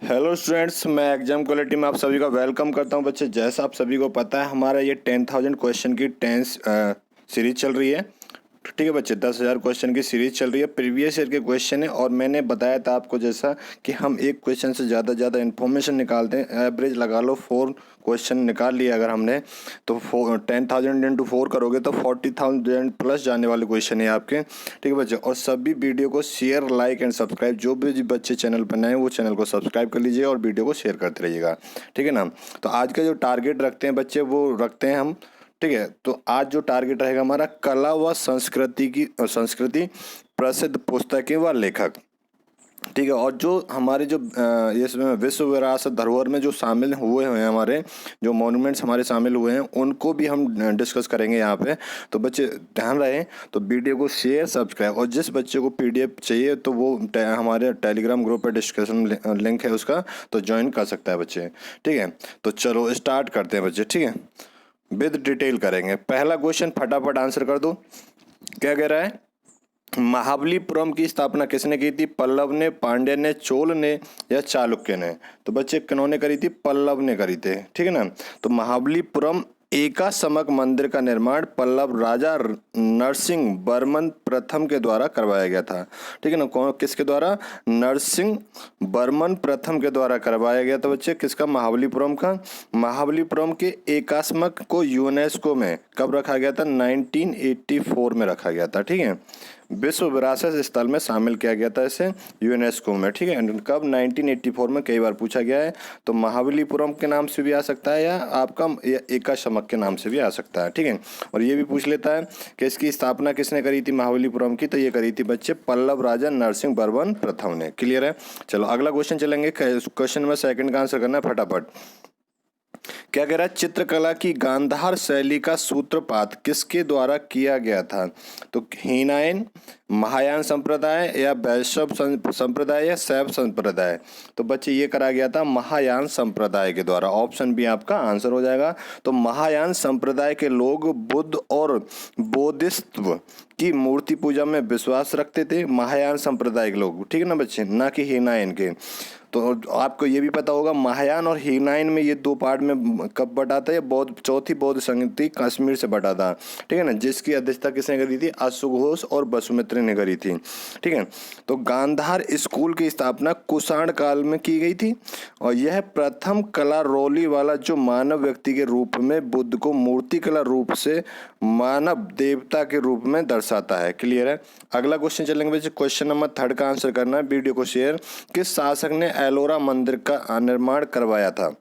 Hello students, मैं exam quality में आप सभी का वेलकम करता हूं। बच्चे, जैसा आप सभी को पता है, हमारा ये 10,000 क्वेश्चन की 10 सीरीज चल रही है। ठीक है बच्चे, 10,000 क्वेश्चन की सीरीज चल रही है। प्रीवियस ईयर के क्वेश्चन है और मैंने बताया था आपको जैसा कि हम एक क्वेश्चन से ज़्यादा इन्फॉर्मेशन निकालते हैं। एवरेज लगा लो 4 क्वेश्चन निकाल लिया अगर हमने, तो 10,000 इंटू 4 करोगे तो 40,000 प्लस जाने वाले क्वेश्चन है आपके। ठीक है बच्चे, और सभी वीडियो को शेयर, लाइक एंड सब्सक्राइब, जो भी बच्चे चैनल पर नए वो चैनल को सब्सक्राइब कर लीजिए और वीडियो को शेयर करते रहिएगा। ठीक है ना। तो आज का जो टारगेट रखते हैं बच्चे, वो रखते हैं हम। ठीक है, तो आज जो टारगेट रहेगा हमारा, कला व संस्कृति प्रसिद्ध पुस्तकें व लेखक। ठीक है, और जो हमारे जो इसमें विश्व विरासत धरोहर में जो शामिल हुए हैं, हमारे जो मॉन्यूमेंट्स हमारे शामिल हुए हैं, उनको भी हम डिस्कस करेंगे यहाँ पे। तो बच्चे ध्यान रहे, तो वीडियो को शेयर, सब्सक्राइब, और जिस बच्चे को पीडीएफ चाहिए तो वो हमारे टेलीग्राम ग्रुप पे डिस्कशन लिंक है उसका, तो ज्वाइन कर सकता है बच्चे। ठीक है, तो चलो स्टार्ट करते हैं बच्चे। ठीक है, विद डिटेल करेंगे। पहला क्वेश्चन फटाफट आंसर कर दो। क्या कह रहा है? महाबलीपुरम की स्थापना किसने की थी? पल्लव ने, पांड्य ने, चोल ने या चालुक्य ने? तो बच्चे किन्होंने करी थी? पल्लव ने करी थी। ठीक है ना। तो महाबलीपुरम एकाश्मक मंदिर का निर्माण पल्लव राजा नरसिंह वर्मन प्रथम के द्वारा करवाया गया था। ठीक है ना। कौन, किसके द्वारा? नरसिंह वर्मन प्रथम के द्वारा करवाया गया था बच्चे। किसका? महाबलीपुरम का। महाबलीपुरम के एकाश्मक को यूनेस्को में कब रखा गया था? 1984 में रखा गया था। ठीक है, विश्व विरासत स्थल में शामिल किया गया था इसे, यूनेस्को में। ठीक है, कब? 1984 में। कई बार पूछा गया है, तो महाबलीपुरम के नाम से भी आ सकता है या आपका एकाश्मक के नाम से भी आ सकता है। ठीक है, और ये भी पूछ लेता है कि इसकी स्थापना किसने करी थी महाबलीपुरम की? तो ये करी थी बच्चे पल्लव राजा नरसिंह वर्मन प्रथम ने। क्लियर है। चलो अगला क्वेश्चन चलेंगे। क्वेश्चन नंबर 2 का आंसर करना है फटाफट। क्या कह रहा है? चित्रकला की गांधार शैली का सूत्रपात किसके द्वारा किया गया था? तो हीनायन, महायान संप्रदाय या वैष्णव संप्रदाय या शैव संप्रदाय? तो बच्चे ये करा गया था महायान संप्रदाय के द्वारा। ऑप्शन बी आपका आंसर हो जाएगा। तो महायान संप्रदाय के लोग बुद्ध और बोधिसत्व की मूर्ति पूजा में विश्वास रखते थे। महायान संप्रदाय के लोग, ठीक है ना बच्चे, ना कि हीनायन के। तो आपको ये भी पता होगा महायान और हीनायन में ये 2 पार्ट में कब बटा था? ये बौद्ध, चौथी बौद्ध संगति कश्मीर से बटा था। ठीक है ना, जिसकी अध्यक्षता किसने करी थी? अश्वघोष और वसुमित्र ने करी थी। ठीक है, तो गांधार स्कूल की स्थापना कुषाण काल में की गई थी और यह प्रथम कला रौली वाला जो मानव व्यक्ति के रूप में बुद्ध को मूर्ति कला रूप से मानव देवता के रूप में दर्शाता है। क्लियर है। अगला क्वेश्चन चलेंगे बच्चे। क्वेश्चन नंबर 3 का आंसर करना है। वीडियो को शेयर। किस शासक ने एलोरा मंदिर का निर्माण करवाया था?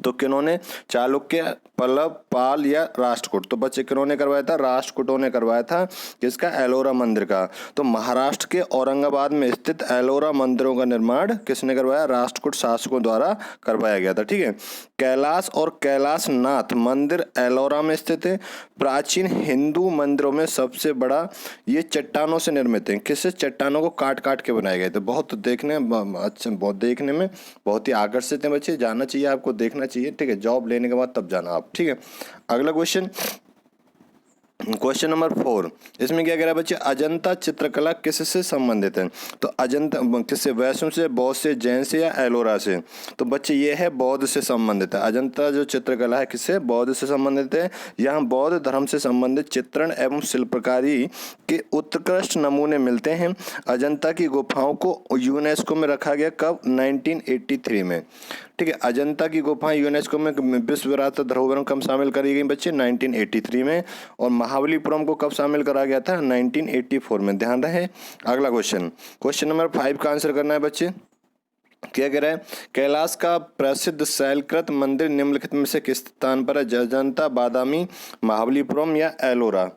तो किन्होंने? चालुक्य, पल्लव, पाल या राष्ट्रकूट? तो बच्चे किन्होंने करवाया था? राष्ट्रकूटों ने करवाया था। किसका? एलोरा मंदिर का। तो महाराष्ट्र के औरंगाबाद में स्थित एलोरा मंदिरों का निर्माण किसने करवाया? राष्ट्रकूट शासकों द्वारा करवाया गया था। ठीक है, कैलाश और कैलाशनाथ मंदिर एलोरा में स्थित है। प्राचीन हिंदू मंदिरों में सबसे बड़ा ये चट्टानों से निर्मित है। किससे? चट्टानों को काट काट के बनाए गए थे। बहुत देखने अच्छा, बहुत देखने में बहुत ही आकर्षित है बच्चे। जाना चाहिए आपको, देखना चाहिए। ठीक है, जॉब लेने के बाद तब जाना आप। ठीक है, अगला क्वेश्चन, क्वेश्चन नंबर 4। इसमें क्या कह रहा है बच्चे? अजंता चित्रकला किससे संबंधित है? तो अजंता किससे? वैष्णव से, बौद्ध से, जैन से या एलोरा से? तो बच्चे ये है बौद्ध से संबंधित है। अजंता जो चित्रकला है किससे? बौद्ध से संबंधित है। यहाँ बौद्ध धर्म से संबंधित चित्रण एवं शिल्पकारी के उत्कृष्ट नमूने मिलते हैं। अजंता की गुफाओं को यूनेस्को में रखा गया कब? 1983 में। ठीक है, अजंता की गुफाएं यूनेस्को में विश्व विरासत धरोहर में कब शामिल करी गई बच्चे? 1983 में। और महाबलीपुरम को कब शामिल करा गया था? 1984 में। ध्यान रहे। अगला क्वेश्चन, क्वेश्चन नंबर 5 का आंसर करना है बच्चे। क्या कह रहा है? कैलाश का प्रसिद्ध शैलकृत मंदिर निम्नलिखित में से किस स्थान पर है? अजंता, बादामी, महाबलीपुरम या एलोरा?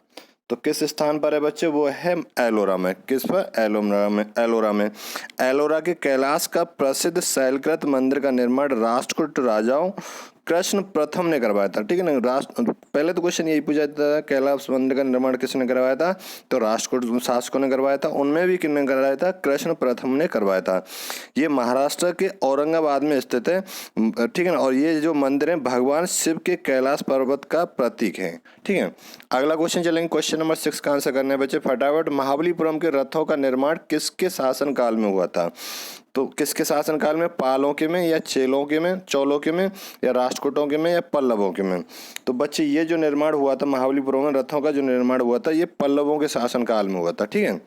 तो किस स्थान पर है बच्चे? वो है एलोरा में। किस पर? एलोरा में। एलोरा में। एलोरा के कैलाश का प्रसिद्ध शैलकृत मंदिर का निर्माण राष्ट्रकूट राजाओं कृष्ण प्रथम ने करवाया था। ठीक है ना। राष्ट्र पहले तो क्वेश्चन यही पूछा था, कैलाश मंदिर का निर्माण किसने करवाया था? तो राष्ट्रकूट शासकों ने करवाया था। उनमें भी किसने करवाया था? कृष्ण प्रथम ने करवाया था। ये महाराष्ट्र के औरंगाबाद में स्थित है। ठीक है ना। और ये जो मंदिर है भगवान शिव के कैलाश पर्वत का प्रतीक है। ठीक है, अगला क्वेश्चन चलेंगे। क्वेश्चन नंबर 6 का आंसर करना है बच्चे फटाफट। महाबलीपुरम के रथों का निर्माण किसके शासन काल में हुआ था? तो किसके शासनकाल में? पालों के में या चोलों के में या राष्ट्रकूटों के में या पल्लवों के में? तो बच्चे ये जो निर्माण हुआ था महाबलीपुरम में, रथों का जो निर्माण हुआ था, ये पल्लवों के शासनकाल में हुआ था। ठीक है,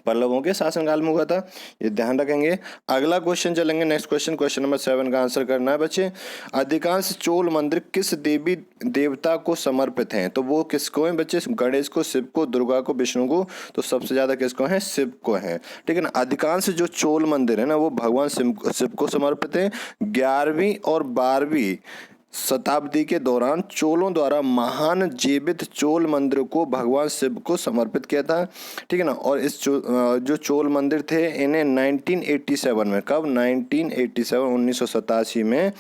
पल्लवों के शासनकाल में हुआ था, ये ध्यान रखेंगे। अगला क्वेश्चन चलेंगे, नेक्स्ट क्वेश्चन नंबर 7 का आंसर करना है बच्चे। अधिकांश चोल मंदिर किस देवी देवता को समर्पित हैं? तो वो किसको हैं बच्चे? गणेश को, शिव को, दुर्गा को, विष्णु को। तो सबसे ज्यादा किसको है? शिव को है। ठीक है ना। अधिकांश जो चोल मंदिर है ना वो भगवान शिव को समर्पित है। 11वीं और 12वीं शताब्दी के दौरान चोलों द्वारा महान जीवित चोल मंदिर को भगवान शिव को समर्पित किया था। ठीक है ना। और इस जो चोल मंदिर थे इन्हें 1987 में, कब? 1987 में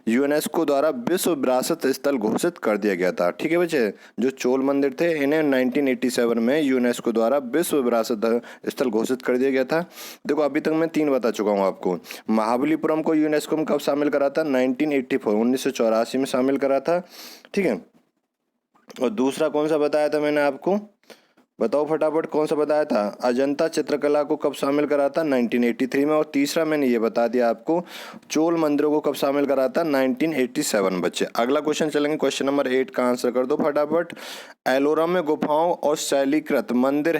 यूनेस्को द्वारा विश्व विरासत स्थल घोषित कर दिया गया था। ठीक है बच्चे, जो चोल मंदिर थे इन्हें 1987 में यूनेस्को द्वारा विश्व विरासत स्थल घोषित कर दिया गया था। देखो अभी तक मैं 3 बता चुका हूँ आपको। महाबलीपुरम को यूनेस्को में कब शामिल करा था? 1984 में शामिल करा था। ठीक है। और दूसरा कौन सा बताया था मैंने आपको? बताओ फटाफट, कौन सा बताया था? अजंता चित्रकला को कब शामिल करा था? 1983 में। और तीसरा मैंने ये बता दिया आपको, चोल मंदिरों को कब शामिल करा था? 1987 बच्चे। अगला क्वेश्चन चलेंगे, क्वेश्चन नंबर 8 का आंसर कर दो फटाफट। एलोरा में गुफाओं और शैलीकृत मंदिर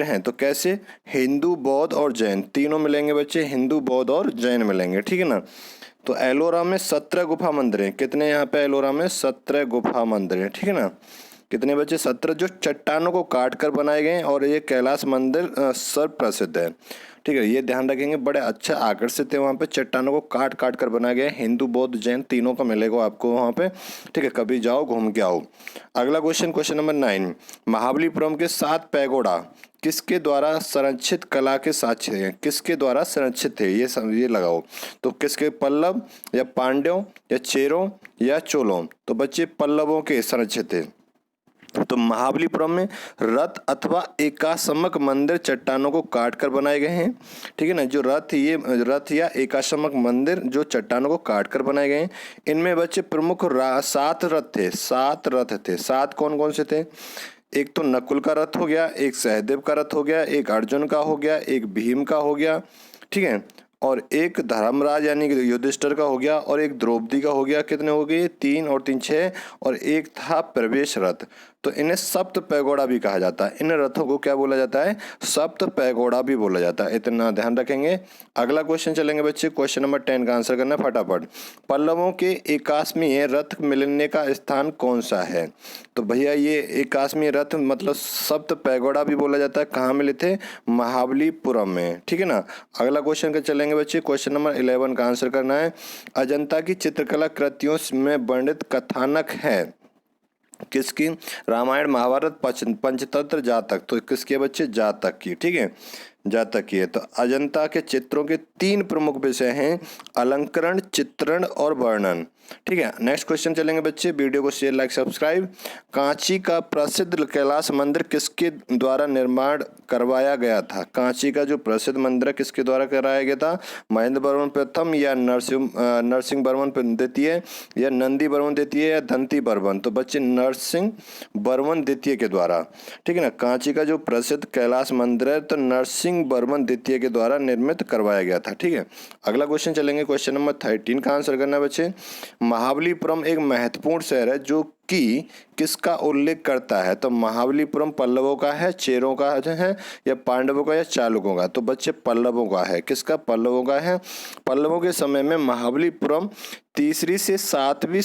हैं तो कैसे? हिंदू, बौद्ध और जैन तीनों मिलेंगे बच्चे, हिंदू, बौद्ध और जैन मिलेंगे। ठीक है ना। तो एलोरा में 17 गुफा मंदिर हैं। कितने यहाँ पे एलोरा में? 17 गुफा मंदिर हैं। ठीक है ना। कितने बच्चे? 17, जो चट्टानों को काट कर बनाए गए हैं। और ये कैलाश मंदिर सर्व प्रसिद्ध है। ठीक है, ये ध्यान रखेंगे, बड़े अच्छा आकर्षित है। वहाँ पे चट्टानों को काट काट कर बनाया गया है। हिंदू, बौद्ध, जैन तीनों का मिलेगा आपको वहाँ पे। ठीक है, कभी जाओ घूम के आओ। अगला क्वेश्चन नंबर 9। महाबलीपुरम के 7 पैगोडा किसके द्वारा संरक्षित कला के साक्ष्य हैं? किसके द्वारा संरक्षित थे ये लगाओ। तो किसके? पल्लव या पांड्यों या चेरों या चोलों? तो बच्चे पल्लवों के संरक्षित थे। तो महाबलीपुरम में रथ अथवा एकाश्मक मंदिर चट्टानों को काट कर बनाए गए हैं। ठीक है ना। जो रथ या एकाश्मक मंदिर जो चट्टानों को काट कर बनाए गए हैं। इनमें बच्चे प्रमुख 7 रथ थे। 7 कौन कौन से थे? एक तो नकुल का रथ हो गया, एक सहदेव का रथ हो गया, एक अर्जुन का हो गया, एक भीम का हो गया। ठीक है। और एक धर्मराज यानी कि युधिष्ठिर का हो गया, और एक द्रौपदी का हो गया। कितने हो गए? 3 और 3 6। और एक था प्रवेश रथ। तो इन्हें सप्त पैगोडा भी कहा जाता है। इन रथों को क्या बोला जाता है? सप्त पैगोडा भी बोला जाता है। इतना ध्यान रखेंगे। अगला क्वेश्चन चलेंगे बच्चे, क्वेश्चन नंबर 10 का आंसर करना है फटाफट। पल्लवों के एकाश्मीय रथ मिलने का स्थान कौन सा है? तो भैया ये एकाश्मीय रथ मतलब सप्त पैगोडा भी बोला जाता है। कहाँ मिले थे? महाबलीपुरम में। ठीक है ना। अगला क्वेश्चन का चलेंगे बच्चे, क्वेश्चन नंबर 11 का आंसर करना है। अजंता की चित्रकला कृतियों में वर्णित कथानक है किसकी? रामायण, महाभारत, पंचतंत्र, जातक। तो किसके बच्चे? जातक की। ठीक है, जातक की है। तो अजंता के चित्रों के 3 प्रमुख विषय हैं, अलंकरण, चित्रण और वर्णन। ठीक है। नेक्स्ट क्वेश्चन चलेंगे बच्चे, वीडियो को शेयर, लाइक, सब्सक्राइब। कांची का प्रसिद्ध कैलाश मंदिर किसके द्वारा निर्माण करवाया गया था? कांची का जो प्रसिद्ध मंदिर है किसके द्वारा कराया गया था? महेंद्र वर्मन प्रथम या नरसिंह वर्मन द्वितीय या नंदी वर्मन द्वितीय या दंती वर्मन? तो बच्चे नरसिंह वर्मन द्वितीय के द्वारा। ठीक है ना। कांची का जो प्रसिद्ध कैलाश मंदिर है तो नरसिंह वर्मन द्वितीय के द्वारा निर्मित करवाया गया था। ठीक है। अगला क्वेश्चन चलेंगे, क्वेश्चन नंबर 13 का आंसर करना है बच्चे। महाबलीपुरम एक महत्वपूर्ण शहर है जो कि किसका उल्लेख करता है? तो महाबलीपुरम पल्लवों का है, चेरों का है या पांडवों का या चालुकों का? तो बच्चे पल्लवों का है। किसका? पल्लवों का है। पल्लवों के समय में महाबलीपुरम 3री से 7वीं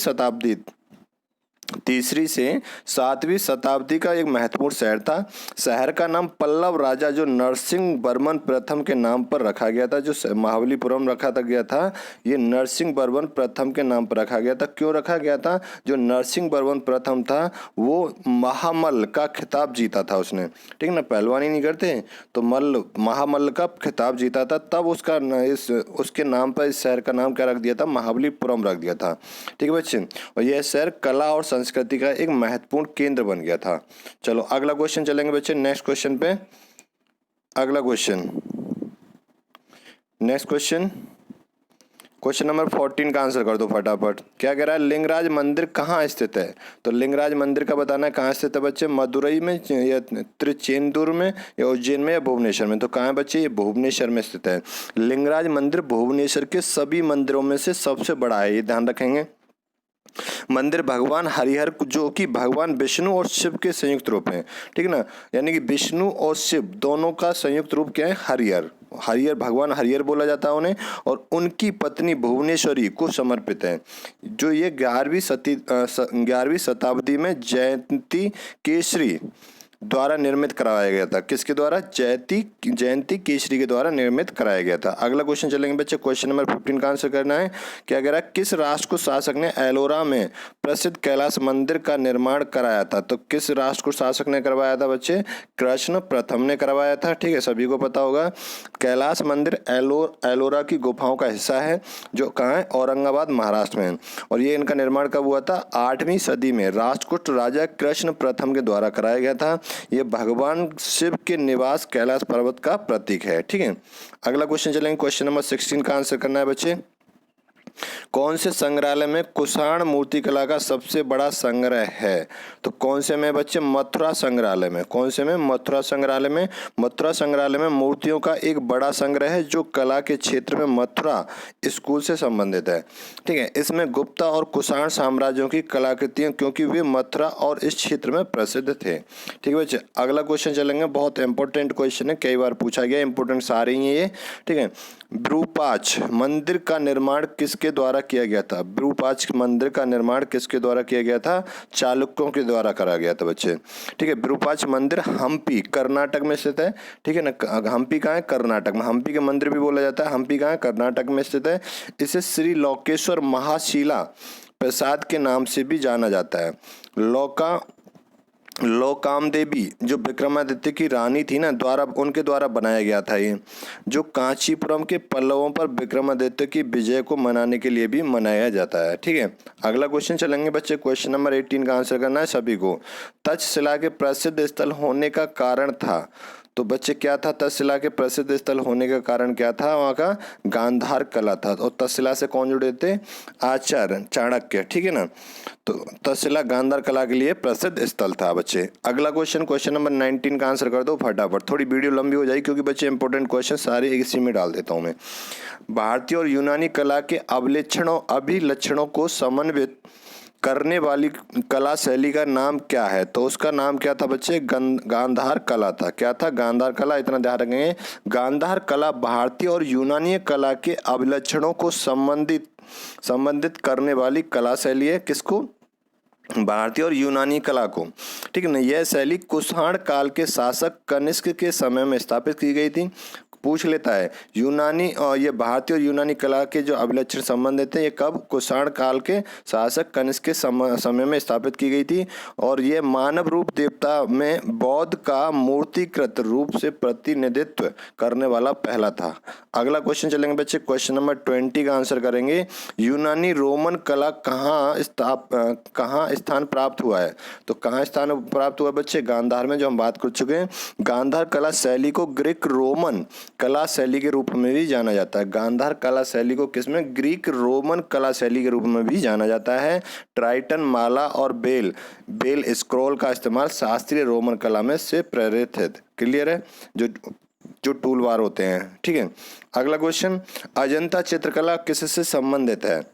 शताब्दी का एक महत्वपूर्ण शहर था। शहर का नाम पल्लव राजा जो नरसिंह वर्मन प्रथम के नाम पर रखा गया था। जो महाबलीपुरम रखा गया था ये नरसिंह वर्मन प्रथम के नाम पर रखा गया था। क्यों रखा गया था? जो नरसिंह वर्मन प्रथम था वो महामल्ल का खिताब जीता था उसने। ठीक है ना। पहलवानी नहीं करते तो महामल्ल का खिताब जीता था, तब उसके नाम पर इस शहर का नाम क्या रख दिया था? महाबलीपुरम रख दिया था। ठीक है बच्चे। और यह शहर कला और संस्कृति का एक महत्वपूर्ण केंद्र बन गया था। चलो अगला क्वेश्चन चलेंगे बच्चे, नेक्स्ट क्वेश्चन पे। अगला क्वेश्चन क्वेश्चन नंबर 14 का आंसर कर दो फटाफट। क्या कह रहा है, लिंगराज मंदिर कहाँ स्थित है? तो लिंगराज मंदिर का बताना है कहाँ स्थित है बच्चे, मदुरई में या त्रिचेंदुर में या उज्जैन में या भुवनेश्वर में? तो कहाँ है बच्चे, ये भुवनेश्वर में स्थित है। लिंगराज मंदिर भुवनेश्वर के सभी मंदिरों में से सबसे बड़ा है, ये ध्यान रखेंगे। मंदिर भगवान हरिहर जो कि भगवान विष्णु और शिव के संयुक्त रूप हैं, ठीक है ना, यानी कि विष्णु और शिव दोनों का संयुक्त रूप क्या है, हरिहर। हरिहर, भगवान हरिहर बोला जाता है उन्हें, और उनकी पत्नी भुवनेश्वरी को समर्पित है। जो ये 11वीं शताब्दी में जयंती केसरी द्वारा निर्मित कराया गया था। किसके द्वारा? जयंती केसरी के द्वारा निर्मित कराया गया था। अगला क्वेश्चन चलेंगे बच्चे, क्वेश्चन नंबर 15 का आंसर करना है। क्या कह रहा है, किस राष्ट्र को शासक ने एलोरा में प्रसिद्ध कैलाश मंदिर का निर्माण कराया था? तो किस राष्ट्र को शासक ने करवाया था बच्चे? कृष्ण प्रथम ने करवाया था, ठीक है, सभी को पता होगा। कैलाश मंदिर एलोरा की गुफाओं का हिस्सा है, जो कहाँ है, औरंगाबाद महाराष्ट्र में। और ये इनका निर्माण कब हुआ था? 8वीं सदी में राष्ट्रकूट राजा कृष्ण प्रथम के द्वारा कराया गया था। ये भगवान शिव के निवास कैलाश पर्वत का प्रतीक है, ठीक है। अगला क्वेश्चन चलेंगे, क्वेश्चन नंबर 16 का आंसर करना है बच्चे। कौन से संग्रहालय में कुषाण मूर्तिकला का सबसे बड़ा संग्रह है? तो कौन से में बच्चे? मथुरा संग्रहालय में। कौन से में? मथुरा संग्रहालय में। मथुरा संग्रहालय में मूर्तियों का एक बड़ा संग्रह है, जो कला के क्षेत्र में मथुरा स्कूल से संबंधित है, ठीक है। इसमें गुप्ता और कुषाण साम्राज्यों की कलाकृतियां, क्योंकि वे मथुरा और इस क्षेत्र में प्रसिद्ध थे, ठीक है बच्चे। अगला क्वेश्चन चलेंगे, बहुत इंपॉर्टेंट क्वेश्चन है, कई बार पूछा गया, इंपॉर्टेंट सारे ही ये, ठीक है। विरूपाक्ष मंदिर का निर्माण किसके द्वारा किया गया था? विरूपाक्ष मंदिर का निर्माण किसके द्वारा किया गया था? चालुक्यों के द्वारा करा गया था बच्चे, ठीक है। विरूपाक्ष मंदिर हम्पी कर्नाटक में स्थित है, ठीक है ना। हम्पी कहाँ है? कर्नाटक में। हम्पी के मंदिर भी बोला जाता है। हम्पी कहाँ है? कर्नाटक में स्थित है। इसे श्री लोकेश्वर महाशिला प्रसाद के नाम से भी जाना जाता है। लोकाम देवी जो विक्रमादित्य की रानी थी ना, उनके द्वारा बनाया गया था ये, जो कांचीपुरम के पल्लवों पर विक्रमादित्य की विजय को मनाने के लिए भी मनाया जाता है, ठीक है। अगला क्वेश्चन चलेंगे बच्चे, क्वेश्चन नंबर 18 का आंसर करना है सभी को। तक्षशिला के प्रसिद्ध स्थल होने का कारण था? तो बच्चे क्या था? तक्षशिला के प्रसिद्ध स्थल होने का कारण क्या था? वहाँ का गांधार कला था। और तक्षशिला से कौन जुड़े थे? आचार्य चाणक्य, ठीक है ना। तो तक्षशिला गांधार कला के लिए प्रसिद्ध स्थल था बच्चे। अगला क्वेश्चन, क्वेश्चन नंबर 19 का आंसर कर दो फटाफट, थोड़ी वीडियो लंबी हो जाएगी क्योंकि बच्चे इंपॉर्टेंट क्वेश्चन सारे इसी में डाल देता हूँ मैं। भारतीय और यूनानी कला के अभिलक्षणों को समन्वित करने वाली कला शैली का नाम क्या है? तो उसका नाम क्या था बच्चे? गांधार कला था। क्या था? गांधार कला। इतना ध्यान रखेंगे, गांधार कला भारतीय और यूनानी कला के अभिलक्षणों को संबंधित करने वाली कला शैली है। किसको? भारतीय और यूनानी कला को, ठीक है ना। यह शैली कुषाण काल के शासक कनिष्क के समय में स्थापित की गई थी। पूछ लेता है यूनानी और ये भारतीय और यूनानी कला के जो अभिलक्षण संबंधित थे, ये कब? कुषाण काल के शासक कनिष्क के समय में स्थापित की गई थी। और ये मानव रूप देवता में बौद्ध का मूर्तिकृत रूप से प्रतिनिधित्व करने वाला पहला था। अगला क्वेश्चन चलेंगे बच्चे, क्वेश्चन नंबर 20 का आंसर करेंगे। यूनानी रोमन कला कहाँ स्थान प्राप्त हुआ है? तो कहाँ स्थान प्राप्त हुआ बच्चे? गांधार में, जो हम बात कर चुके हैं। गांधार कला शैली को ग्रीक रोमन कला शैली के रूप में भी जाना जाता है। गांधार कला शैली को किसमें? ग्रीक रोमन कला शैली के रूप में भी जाना जाता है। ट्राइटन, माला और बेल स्क्रॉल का इस्तेमाल शास्त्रीय रोमन कला में से प्रेरित है। क्लियर है? जो टूल बार होते हैं, ठीक है। अगला क्वेश्चन, अजंता चित्रकला किससे संबंधित है?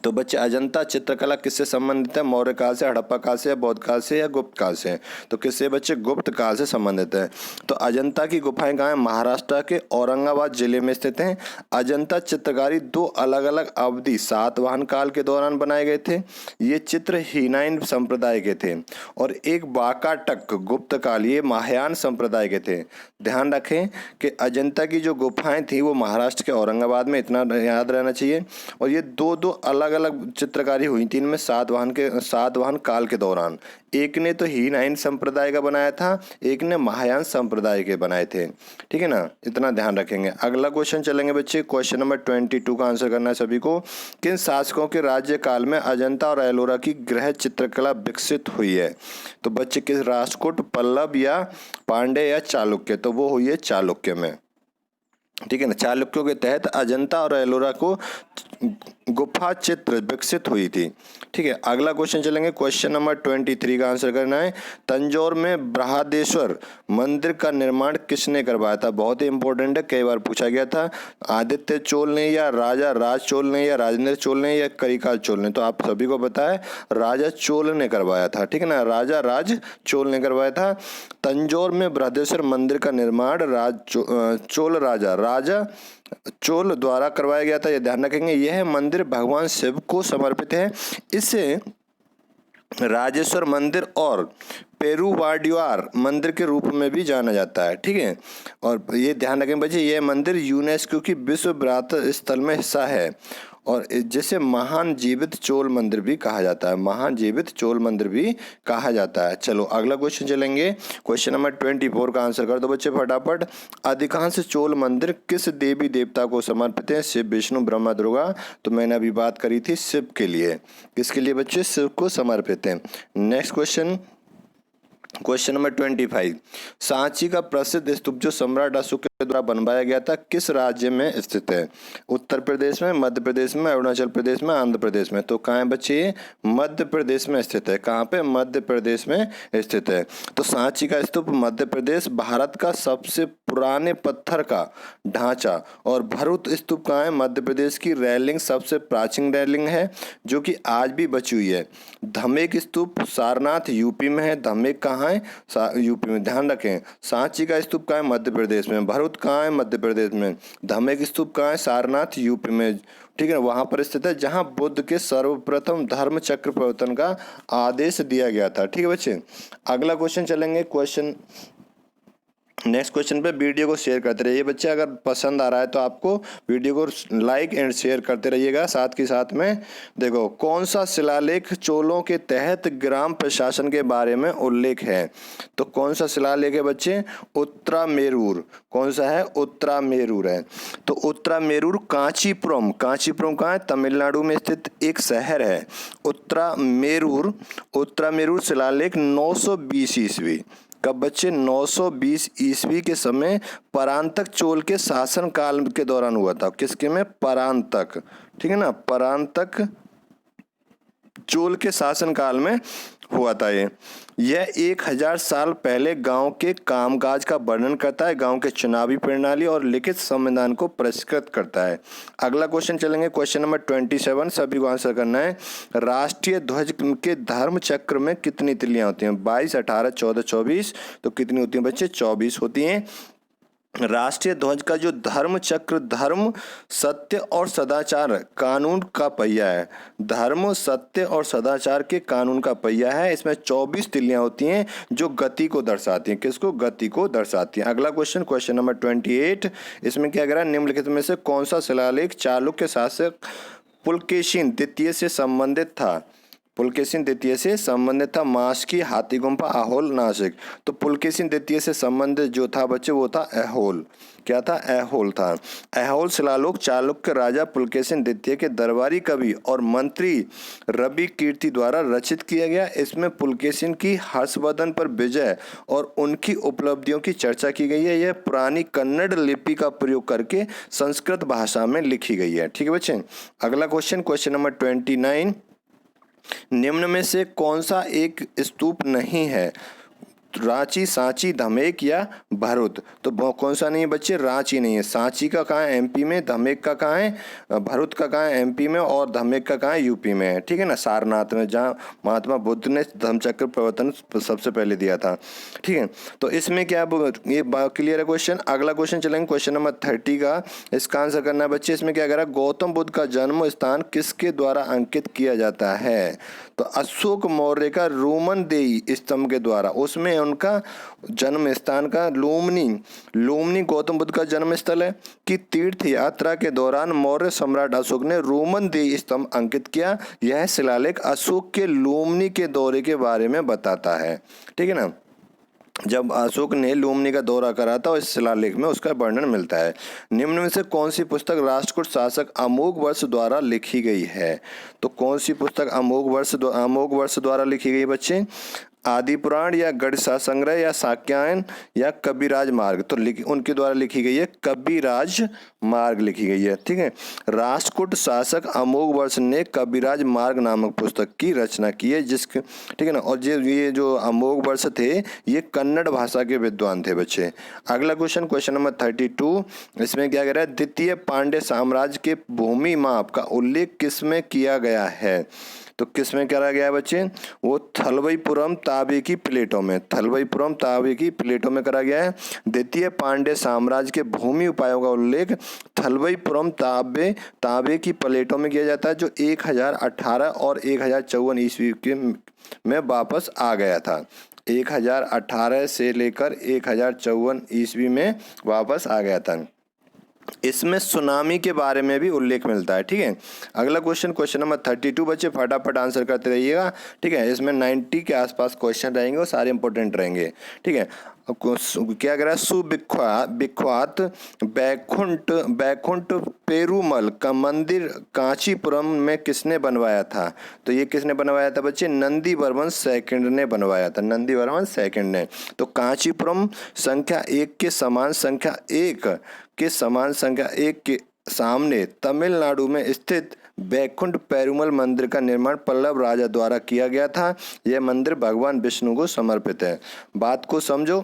तो बच्चे अजंता चित्रकला किससे संबंधित है? मौर्य काल से, हड़प्पा काल से, या बौद्ध काल से, या गुप्त काल से? तो किससे बच्चे? गुप्त काल से संबंधित है। तो अजंता की गुफाएं कहाँ हैं? महाराष्ट्र के औरंगाबाद जिले में स्थित हैं। अजंता चित्रकारी 2 अलग अलग अवधि सातवाहन काल के दौरान बनाए गए थे। ये चित्र हीनाइन संप्रदाय के थे। और एक वाकाटक गुप्त काल, ये महायान संप्रदाय के थे। ध्यान रखें कि अजंता की जो गुफाएं थी वो महाराष्ट्र के औरंगाबाद में, इतना याद रहना चाहिए। और ये दो अलग अलग चित्रकारी हुई थी इनमें सातवाहन काल के दौरान। एक ने तो हीनाइन संप्रदाय का बनाया था, एक ने महायान संप्रदाय के बनाए थे, ठीक है ना। इतना ध्यान रखेंगे। अगला क्वेश्चन चलेंगे बच्चे, क्वेश्चन नंबर 22 का आंसर करना है सभी को। किन शासकों के राज्यकाल में अजंता और एलोरा की गृह चित्रकला विकसित हुई है? तो बच्चे किस? राष्ट्रकूट, पल्लव, या पांडे, या चालुक्य? तो वो हुई है चालुक्य में। ठीक है ना। चालुक्यों के तहत अजंता और एलोरा को गुफा चित्र विकसित हुई थी। ठीक है, अगला क्वेश्चन चलेंगे, क्वेश्चन नंबर 23 का आंसर करना है। तंजौर में बृहदेश्वर मंदिर का निर्माण किसने करवाया था? बहुत ही इंपॉर्टेंट है, कई बार पूछा गया था। आदित्य चोल ने या राजा राज चोल ने या राजेंद्र चोल ने या करिकाल चोल ने? तो आप सभी को पता है राजा चोल ने करवाया था। ठीक है ना, राजा राज चोल ने करवाया था। तंजौर में बृहदेश्वर मंदिर का निर्माण चोल राजा चोल द्वारा करवाया गया था, यह ध्यान रखेंगे। यह मंदिर भगवान शिव को समर्पित है। इसे राजेश्वर मंदिर और पेरुवाडियार मंदिर के रूप में भी जाना जाता है। ठीक है, और ये ध्यान रखें बच्चे, यह मंदिर यूनेस्को की विश्व विरासत स्थल में हिस्सा है और जिसे महान जीवित चोल मंदिर भी कहा जाता है। महान जीवित चोल मंदिर भी कहा जाता है। चलो अगला क्वेश्चन चलेंगे, क्वेश्चन नंबर 24 का आंसर कर दो बच्चे फटाफट। अधिकांश चोल मंदिर किस देवी देवता को समर्पित है? शिव, विष्णु, ब्रह्मा, दुर्गा? तो मैंने अभी बात करी थी शिव के लिए। किसके लिए बच्चे? शिव को समर्पित है। Next question, question number 25। Sanchi का प्रसिद्ध स्तूप जो सम्राट अशोक के द्वारा बनवाया गया था किस राज्य में स्थित है? उत्तर प्रदेश में, मध्य प्रदेश में, अरुणाचल प्रदेश में, आंध्र प्रदेश में? तो कहाँ है बच्चे? ये मध्य प्रदेश में स्थित है। कहाँ पे? मध्य प्रदेश में स्थित है। तो सांची का स्तूप मध्य प्रदेश, भारत का सबसे पुराने पत्थर का ढांचा। और भरूच स्तूप कहाँ है? मध्य प्रदेश की रेलिंग सबसे प्राचीन रेलिंग है जो कि आज भी बची हुई है। धमेक स्तूप सारनाथ यूपी में है। धमेक कहाँ है? यूपी में। ध्यान रखें, सांची का स्तूप कहाँ है? मध्य प्रदेश में। भरूच कहाँ है? मध्य प्रदेश में। धमेक स्तूप कहाँ है? सारनाथ यूपी में। ठीक है, वहां पर स्थित है जहां बुद्ध के सर्वप्रथम धर्म चक्र प्रवर्तन का आदेश दिया गया था। ठीक है बच्चे, अगला क्वेश्चन चलेंगे, क्वेश्चन नेक्स्ट क्वेश्चन पे वीडियो को शेयर करते रहिए बच्चे। अगर पसंद आ रहा है तो आपको वीडियो को लाइक एंड शेयर करते रहिएगा। साथ के साथ में देखो, कौन सा शिलालेख चोलों के तहत ग्राम प्रशासन के बारे में उल्लेख है? तो कौन सा शिलालेख है बच्चे? उत्तरामेरूर। कौन सा है? उत्तरामेरूर है। तो उत्तरामेरूर कांचीपुरम, कांचीपुरम कहाँ है? तमिलनाडु में स्थित एक शहर है उत्तरामेरूर। उत्तरामेरूर शिलालेख 920 ईस्वी, कब बच्चे? 920 ईस्वी के समय परांतक चोल के शासन काल के दौरान हुआ था। किसके में? परांतक। ठीक है ना, परांतक चोल के शासन काल में हुआ था। यह 1000 साल पहले गांव के कामकाज का वर्णन करता है, गांव के चुनावी प्रणाली और लिखित संविधान को परिष्कृत करता है। अगला क्वेश्चन चलेंगे, क्वेश्चन नंबर 27, सभी को आंसर करना है। राष्ट्रीय ध्वज के धर्म चक्र में कितनी तिलियां होती हैं? 22, 18, 14, 24? तो कितनी होती हैं बच्चे? 24 होती हैं। राष्ट्रीय ध्वज का जो धर्म चक्र धर्म, सत्य और सदाचार कानून का पहिया है। धर्म, सत्य और सदाचार के कानून का पहिया है। इसमें 24 तिलियां होती हैं जो गति को दर्शाती हैं। किसको? गति को दर्शाती हैं। अगला क्वेश्चन, क्वेश्चन नंबर 28, इसमें क्या कह रहा है? निम्नलिखित में से कौन सा शिलालेख चालुक्य शासक पुलकेशिन द्वितीय से संबंधित था? पुलकेशिन द्वितीय से संबंधित था। मास्की, हाथी गुम्फा, अहोल, नासिक? तो पुलकेशिन द्वितीय से संबंधित जो था बच्चे वो था अहोल। क्या था? अहोल था। अहोल शिलालेख चालुक्य राजा पुलकेशिन द्वितीय के दरबारी कवि और मंत्री रवि कीर्ति द्वारा रचित किया गया। इसमें पुलकेशिन की हर्षवर्धन पर विजय और उनकी उपलब्धियों की चर्चा की गई है। यह पुरानी कन्नड़ लिपि का प्रयोग करके संस्कृत भाषा में लिखी गई है। ठीक है बच्चे, अगला क्वेश्चन, क्वेश्चन नंबर 29, निम्न में से कौन सा एक स्तूप नहीं है? रांची, सांची, धमेक या भरूच? तो कौन सा नहीं है बच्चे? रांची नहीं है। सांची का कहाँ है? एमपी में। धमेक का कहाँ है? भरूच का कहाँ है? एमपी में। और धमेक का कहाँ है? यूपी में है। ठीक है ना, सारनाथ में, जहाँ महात्मा बुद्ध ने धम्मचक्र प्रवर्तन सबसे पहले दिया था। ठीक है, तो इसमें क्या ये क्लियर है क्वेश्चन। अगला क्वेश्चन चलेंगे, क्वेश्चन नंबर 30 का, इसका आंसर करना है बच्चे। इसमें क्या कह रहा है? गौतम बुद्ध का जन्म स्थान किसके द्वारा अंकित किया जाता है? तो अशोक मौर्य का रोमन देई स्तंभ के द्वारा। उसमें उनका जन्म स्थान का लुम्बिनी गौतम बुद्ध का जन्म स्थल है कि तीर्थ यात्रा के दौरान मौर्य सम्राट अशोक ने रोमन देई स्तंभ अंकित किया। यह शिलालेख अशोक के लुम्बिनी के दौरे के बारे में बताता है। ठीक है ना, जब अशोक ने लुम्बिनी का दौरा करा था, इस शिलालेख में उसका वर्णन मिलता है। निम्न में से कौन सी पुस्तक राष्ट्रकूट शासक अमोघवर्ष द्वारा लिखी गई है? तो कौन सी पुस्तक अमोघवर्ष द्वारा लिखी गई बच्चे? आदि पुराण या गढ़सा संग्रह या साक्यायन या कबीराज मार्ग, तो उनके द्वारा लिखी गई है कबीराज मार्ग लिखी गई है। ठीक है, राष्ट्रकूट शासक अमोघ वर्ष ने कबीराज मार्ग नामक पुस्तक की रचना की है, जिसके ठीक है ना। और ये जो अमोघ वर्ष थे ये कन्नड़ भाषा के विद्वान थे बच्चे। अगला क्वेश्चन, क्वेश्चन नंबर 32, इसमें क्या कह रहा है, द्वितीय पांड्य साम्राज्य के भूमि माप का उल्लेख किसमें किया गया है? तो किस में करा गया है बच्चे? वो थलवईपुरम तांबे की प्लेटों में, थलवईपुरम तांबे की प्लेटों में करा गया है। द्वितीय पांड्य साम्राज्य के भूमि उपायों का उल्लेख थलवईपुरम तांबे की प्लेटों में किया जाता है, जो 1018 और 1054 ईस्वी के में वापस आ गया था। 1018 से लेकर 1054 ईस्वी में वापस आ गया था। इसमें सुनामी के बारे में भी उल्लेख मिलता है। ठीक है, अगला क्वेश्चन, क्वेश्चन नंबर 32 बच्चे फटाफट आंसर करते रहिएगा। ठीक है, इसमें 90 के आसपास क्वेश्चन रहेंगे और सारे इंपॉर्टेंट रहेंगे। ठीक है, क्या कह रहा है, सुविख्यात बैकुंठ पेरुमल का मंदिर कांचीपुरम में किसने बनवाया था? तो ये किसने बनवाया था बच्चे? नंदी वर्मन सेकंड ने बनवाया था, नंदी वर्मन सेकंड ने। तो कांचीपुरम संख्या 1 के समान संख्या 1 के सामने तमिलनाडु में स्थित बैकुंठ पेरुमल मंदिर का निर्माण पल्लव राजा द्वारा किया गया था। यह मंदिर भगवान विष्णु को समर्पित है। बात को समझो,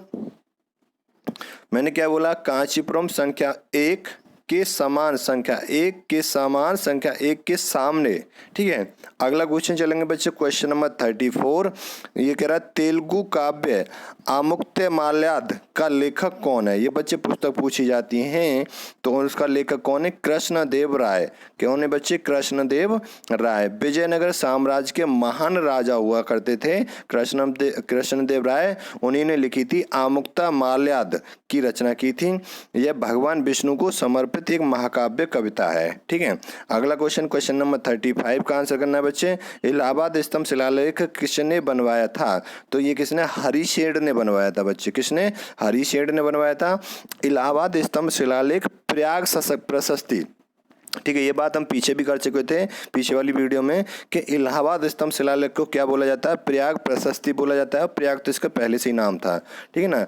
मैंने क्या बोला? कांचीपुरम संख्या 1 के समान संख्या 1 के सामने। ठीक है, अगला क्वेश्चन चलेंगे बच्चे, क्वेश्चन नंबर 34। ये कह रहा है तेलुगु काव्य आमुक्तमाल्याद का लेखक कौन है? ये बच्चे पुस्तक पूछी जाती हैं, तो उसका लेखक कौन है? कृष्णदेव राय। कौन है बच्चे? कृष्णदेव राय। विजयनगर साम्राज्य के महान राजा हुआ करते थे कृष्णदेव राय, उन्हीं ने लिखी थी आमुक्तमाल्याद की रचना की थी। यह भगवान विष्णु को समर्पित एक महाकाव्य कविता है। ठीक है, अगला क्वेश्चन, क्वेश्चन नंबर 35 का आंसर करना है बच्चे। इलाहाबाद स्तंभ शिलालेख किसने बनवाया था? तो ये किसने? हरिशेठ ने बनवाया था बच्चे। किसने? हरिशेठ ने बनवाया था। इलाहाबाद स्तंभ शिलालेख प्रयाग प्रशस्ति। ठीक है, ये बात हम पीछे भी कर चुके थे पीछे वाली वीडियो में कि इलाहाबाद स्तंभ शिलालेख को क्या बोला जाता है? प्रयाग प्रशस्ति बोला जाता है। प्रयाग तो इसका पहले से ही नाम था। ठीक है ना,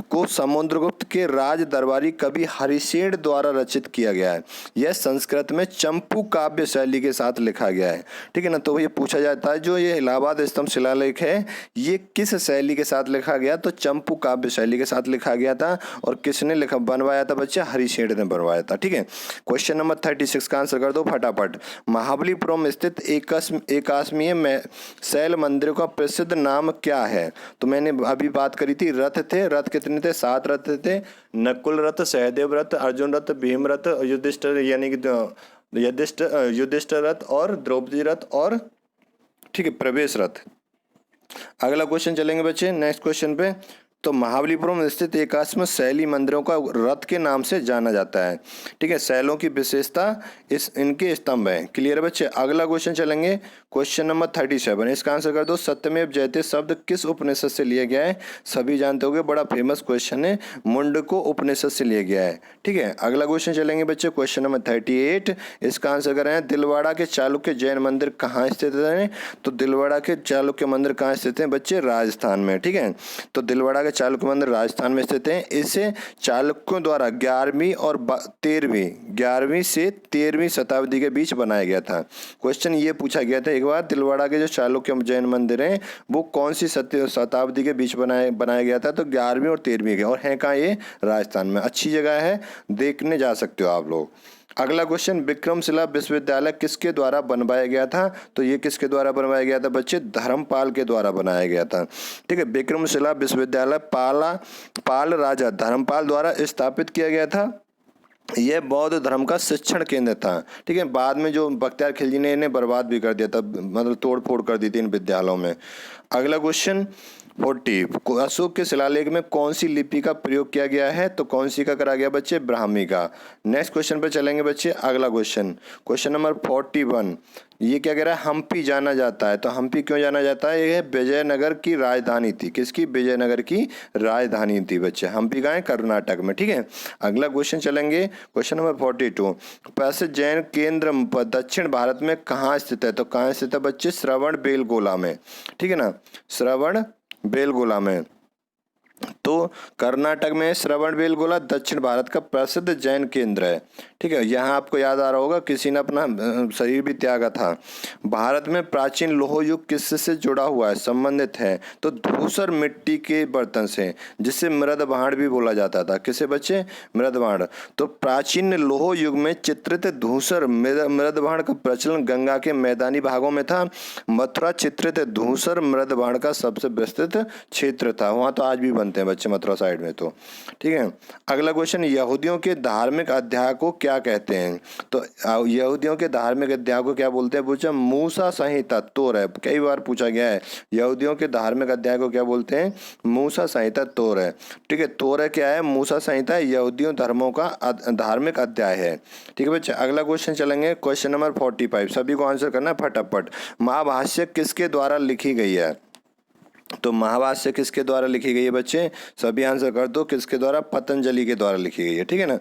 को समुद्रगुप्त के राज दरबारी कवि हरिशेठ द्वारा रचित किया गया है। यह संस्कृत में चंपू काव्य शैली के साथ लिखा गया है। ठीक है ना, तो ये पूछा जाता है जो ये इलाहाबाद स्तंभ शिलालेख है ये किस शैली के साथ लिखा गया? तो चंपू काव्य शैली के साथ लिखा गया था। और किसने लिखा बनवाया था बच्चे? हरिशेठ ने बनवाया था। ठीक है, क्वेश्चन नंबर 36 का आंसर कर दो फटाफट। महाबलीपुरम स्थित एकाश्मीय शैल मंदिर का प्रसिद्ध नाम क्या है? तो मैंने अभी बात करी थी, रथ थे। रथ कितने थे? 7 रथ थे। नकुल रथ, सहदेव रथ, अर्जुन रथ, भीम रथ, युधिष्ठिर यानी कि युधिष्ठिर रथ और द्रौपदी रथ और ठीक है प्रवेश रथ। अगला क्वेश्चन चलेंगे बच्चे नेक्स्ट क्वेश्चन पे। तो महाबलीपुरम स्थित एकाश्म शैली मंदिरों का रथ के नाम से जाना जाता है। ठीक है, शैलों की विशेषता इनके स्तंभ हैं। क्लियर है बच्चे? अगला क्वेश्चन चलेंगे, क्वेश्चन नंबर 37। इसका आंसर कर दो। सत्यमेव जयते शब्द किस उपनिषद से लिया गया है? सभी जानते होंगे, बड़ा फेमस क्वेश्चन है, मुंडको उपनिषद से लिया गया है। ठीक है, अगला क्वेश्चन चलेंगे बच्चे, क्वेश्चन नंबर 38। इसका आंसर कर रहे हैं दिलवाड़ा के चालुक्य जैन मंदिर कहाँ स्थित है? तो दिलवाड़ा के चालुक्य मंदिर कहाँ स्थित है बच्चे? राजस्थान में। ठीक है, तो दिलवाड़ा चालुक्य मंदिर राजस्थान में स्थित है। इसे चालुक्यों द्वारा 11वीं से 13वीं शताब्दी के बीच बनाया गया था। क्वेश्चन ये पूछा गया था एक बार, दिलवाड़ा के जो चालुक्य जैन मंदिर हैं वो कौन सी शताब्दी के बीच बनाया गया था? तो 11वीं और 13वीं के। और है कहाँ ये? राजस्थान में। अच्छी जगह है, देखने जा सकते हो आप लोग। अगला क्वेश्चन, विक्रमशिला विश्वविद्यालय किसके द्वारा बनवाया गया था? तो ये किसके द्वारा बनवाया गया था बच्चे? धर्मपाल के द्वारा बनाया गया था। ठीक है, विक्रमशिला विश्वविद्यालय पाल राजा धर्मपाल द्वारा स्थापित किया गया था। यह बौद्ध धर्म का शिक्षण केंद्र था। ठीक है, बाद में जो बख्तियार खिलजी ने इन्हें बर्बाद भी कर दिया था, मतलब तोड़ फोड़ कर दी थी इन विद्यालयों में। अगला क्वेश्चन 40, अशोक के शिलालेख में कौन सी लिपि का प्रयोग किया गया है? तो कौन सी का करा गया बच्चे? ब्राह्मी का। नेक्स्ट क्वेश्चन पे चलेंगे बच्चे। अगला क्वेश्चन, क्वेश्चन नंबर 41। ये क्या कह रहा है? हम्पी जाना जाता है। तो हम्पी क्यों जाना जाता है? यह विजयनगर की राजधानी थी। किसकी? विजयनगर की राजधानी थी बच्चे। हम्पी कहाँ है? कर्नाटक में। ठीक है, अगला क्वेश्चन चलेंगे, क्वेश्चन नंबर 42। प्रसिद्ध जैन केंद्र दक्षिण भारत में कहाँ स्थित है? तो कहाँ स्थित है बच्चे? श्रवण बेलगोला में। ठीक है ना, श्रवण बेलगोला में। तो कर्नाटक में श्रवणबेलगोला दक्षिण भारत का प्रसिद्ध जैन केंद्र है। ठीक है, यहाँ आपको याद आ रहा होगा किसी ने अपना शरीर भी त्यागा था। भारत में प्राचीन लौह युग किससे जुड़ा हुआ है, संबंधित है, तो धूसर मिट्टी के बर्तन से, जिसे मृद भांड भी बोला जाता था। किसे बच्चे, मृद भांड। तो प्राचीन लौह युग में चित्रित धूसर मृद भांड का प्रचलन गंगा के मैदानी भागों में था। मथुरा चित्रित धूसर मृद भांड का सबसे विस्तृत क्षेत्र था। वहाँ तो आज भी बनते हैं बच्चे मथुरा साइड में। तो ठीक है, अगला क्वेश्चन, यहूदियों के धार्मिक अध्याय को क्या कहते हैं? तो यहूदियों के धार्मिक अध्याय को क्या बोलते हैं? पूछा मूसा संहिता, तोर है, कई बार पूछा गया है। यहूदियों के धार्मिक अध्याय को क्या बोलते हैं? मूसा संहिता, तोर है। ठीक है, तोर क्या है? मूसा संहिता यहूदियों धर्मों का धार्मिक अध्याय है। ठीक है बच्चे, अगला क्वेश्चन चलेंगे, क्वेश्चन नंबर 45। सभी को आंसर करना है फटाफट। महाभाष्य किसके द्वारा लिखी गई है? तो महाभाष्य किसके द्वारा लिखी गई है बच्चे? सभी आंसर कर दो, किसके द्वारा? पतंजलि के द्वारा लिखी गई है। ठीक है ना,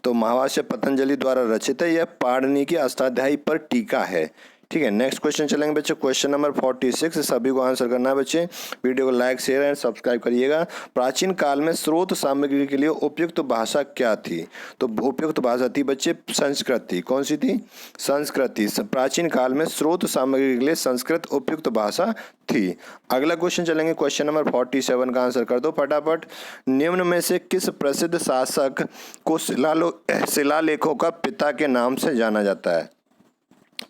तो महाभाष्य पतंजलि द्वारा रचित है। यह पाणिनि की अष्टाध्यायी पर टीका है। ठीक है, नेक्स्ट क्वेश्चन चलेंगे बच्चे, क्वेश्चन नंबर 46। सभी को आंसर करना है बच्चे। वीडियो को लाइक, शेयर एंड सब्सक्राइब करिएगा। प्राचीन काल में स्रोत सामग्री के लिए उपयुक्त भाषा क्या थी? तो उपयुक्त भाषा थी बच्चे संस्कृत थी। कौन सी थी? संस्कृत थी। प्राचीन काल में स्रोत सामग्री के लिए संस्कृत उपयुक्त भाषा थी। अगला क्वेश्चन चलेंगे, क्वेश्चन नंबर 47 का आंसर कर दो फटाफट। निम्न में से किस प्रसिद्ध शासक को शिलालेखों का पिता के नाम से जाना जाता है?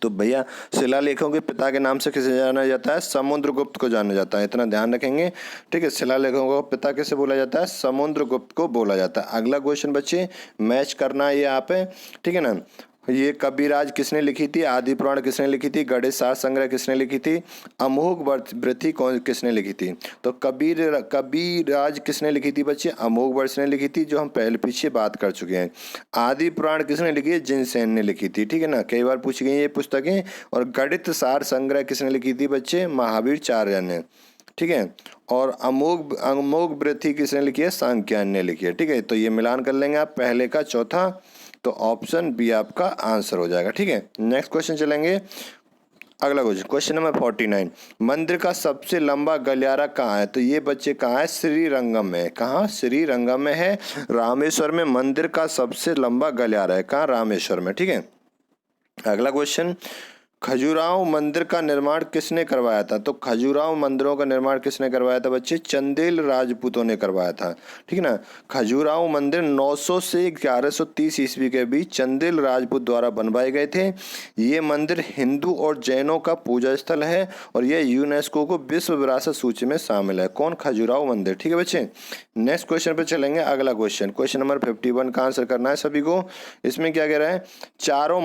तो भैया शिलालेखों के पिता के नाम से किसे जाना जाता है? समुद्रगुप्त को जाना जाता है, इतना ध्यान रखेंगे। ठीक है, शिलालेखों को पिता किसे बोला जाता है? समुद्रगुप्त को बोला जाता है। अगला क्वेश्चन बच्चे मैच करना है ये आप है। ठीक है ना, ये कबीराज किसने लिखी थी? आदि पुराण किसने लिखी थी? गणेश सार संग्रह किसने लिखी थी? अमोघ वृत्ति कौन किसने लिखी थी? तो कबीराज किसने लिखी थी बच्चे? अमोघ वर्ष ने लिखी थी, जो हम पहले पीछे बात कर चुके हैं। आदि पुराण किसने लिखी है? जिनसेन ने लिखी थी। ठीक है ना, कई बार पूछी गई ये पुस्तकें। और गणित सार संग्रह किसने लिखी थी बच्चे? महावीराचार्य ने। ठीक है, और अमोघ वृत्ति किसने लिखी है? सांख्यायन ने लिखी है। ठीक है, तो ये मिलान कर लेंगे आप, पहले का चौथा, तो ऑप्शन बी आपका आंसर हो जाएगा। ठीक है, नेक्स्ट क्वेश्चन चलेंगे। अगला क्वेश्चन, क्वेश्चन नंबर 49। मंदिर का सबसे लंबा गलियारा कहाँ है? तो ये बच्चे कहाँ है? श्रीरंगम में। कहाँ? श्रीरंगम में है। रामेश्वर में मंदिर का सबसे लंबा गलियारा है। कहाँ? रामेश्वर में। ठीक है, अगला क्वेश्चन, खजुराहो मंदिर का निर्माण किसने करवाया था? तो खजुराहो मंदिरों का निर्माण किसने करवाया था बच्चे? चंदेल राजपूतों ने करवाया था। ठीक है ना, खजुराहो मंदिर 900 से 1130 ईस्वी के बीच चंदेल राजपूत द्वारा बनवाए गए थे। ये मंदिर हिंदू और जैनों का पूजा स्थल है और यह यूनेस्को को विश्व विरासत सूची में शामिल है। कौन? खजुराहो मंदिर। ठीक है बच्चे, नेक्स्ट क्वेश्चन पे चलेंगे। अगला क्वेश्चन, क्वेश्चन नंबर 51 का आंसर करना है सभी को। इसमें क्या कह रहा है? चारों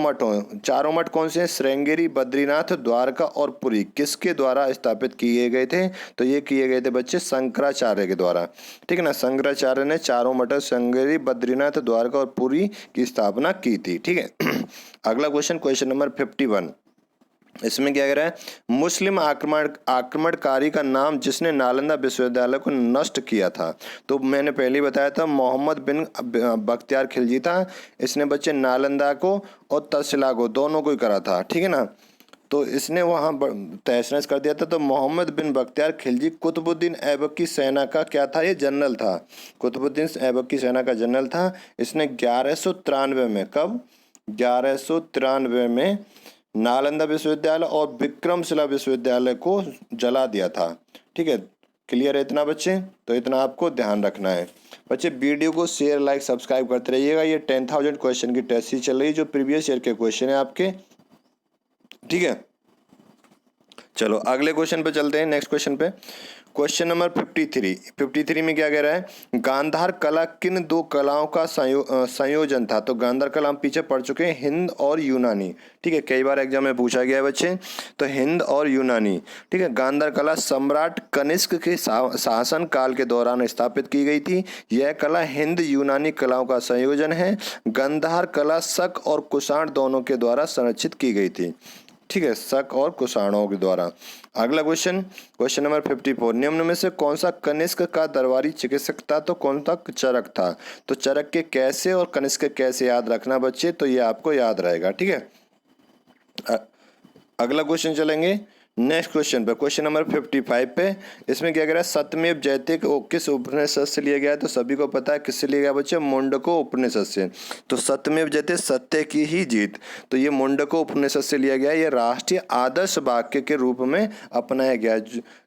मठ कौन से हैं? श्रृंगेरी, बद्रीनाथ, द्वारका और पुरी किसके द्वारा स्थापित किए गए थे? तो ये किए गए थे बच्चे शंकराचार्य के द्वारा। ठीक है ना, शंकराचार्य ने चारों मठ श्रृंगेरी, बद्रीनाथ, द्वारका और पुरी की स्थापना की थी। ठीक है, अगला क्वेश्चन, क्वेश्चन नंबर 51। इसमें क्या कह रहा है? मुस्लिम आक्रमणकारी का नाम जिसने नालंदा विश्वविद्यालय को नष्ट किया था। तो मैंने पहले ही बताया था, मोहम्मद बिन बख्तियार खिलजी था। इसने बच्चे नालंदा को और तक्षशिला को, दोनों को ही करा था। ठीक है ना, तो इसने वहाँ तहस नहस कर दिया था। तो मोहम्मद बिन बख्तियार खिलजी कुतुबुद्दीन ऐबक की सेना का क्या था? ये जनरल था। कुतुबुद्दीन ऐबक की सेना का जनरल था। इसने 1193 में, कब? 1193 में नालंदा विश्वविद्यालय और विक्रमशिला विश्वविद्यालय को जला दिया था। ठीक है, क्लियर है इतना बच्चे? तो इतना आपको ध्यान रखना है बच्चे। वीडियो को शेयर, लाइक, सब्सक्राइब करते रहिएगा। ये 10,000 क्वेश्चन की टेस्ट सीरीज चल रही है, जो प्रीवियस ईयर के क्वेश्चन है आपके। ठीक है, चलो अगले क्वेश्चन पे चलते हैं, नेक्स्ट क्वेश्चन पे। क्वेश्चन नंबर 53 में क्या कह रहा है? गांधार कला किन दो कलाओं का संयोजन था? तो गांधार कला हम पीछे पढ़ चुके हैं, हिंद और यूनानी। ठीक है, कई बार एग्जाम में पूछा गया है बच्चे, तो हिंद और यूनानी। ठीक है, गांधार कला सम्राट कनिष्क के शासन काल के दौरान स्थापित की गई थी। यह कला हिंद यूनानी कलाओं का संयोजन है। गांधार कला शक और कुषाण दोनों के द्वारा संरक्षित की गई थी। ठीक है, शक और कुषाणों के द्वारा। अगला क्वेश्चन, क्वेश्चन नंबर 54। निम्न में से कौन सा कनिष्क का दरबारी चिकित्सक था? तो कौन सा? चरक था। तो चरक के कैसे और कनिष्क के कैसे याद रखना बच्चे, तो ये आपको याद रहेगा। ठीक है, अगला क्वेश्चन चलेंगे। नेक्स्ट क्वेश्चन पे, क्वेश्चन नंबर 55 पे, इसमें क्या कह रहा है, सत्यमेव जयते को किस उपनिषद से लिया गया है? तो सभी को पता है किससे लिया गया बच्चे, मुंडको उपनिषद से। तो सत्यमेव जयते, सत्य की ही जीत, तो ये मुंडको उपनिषद से लिया गया है। ये राष्ट्रीय आदर्श वाक्य के रूप में अपनाया गया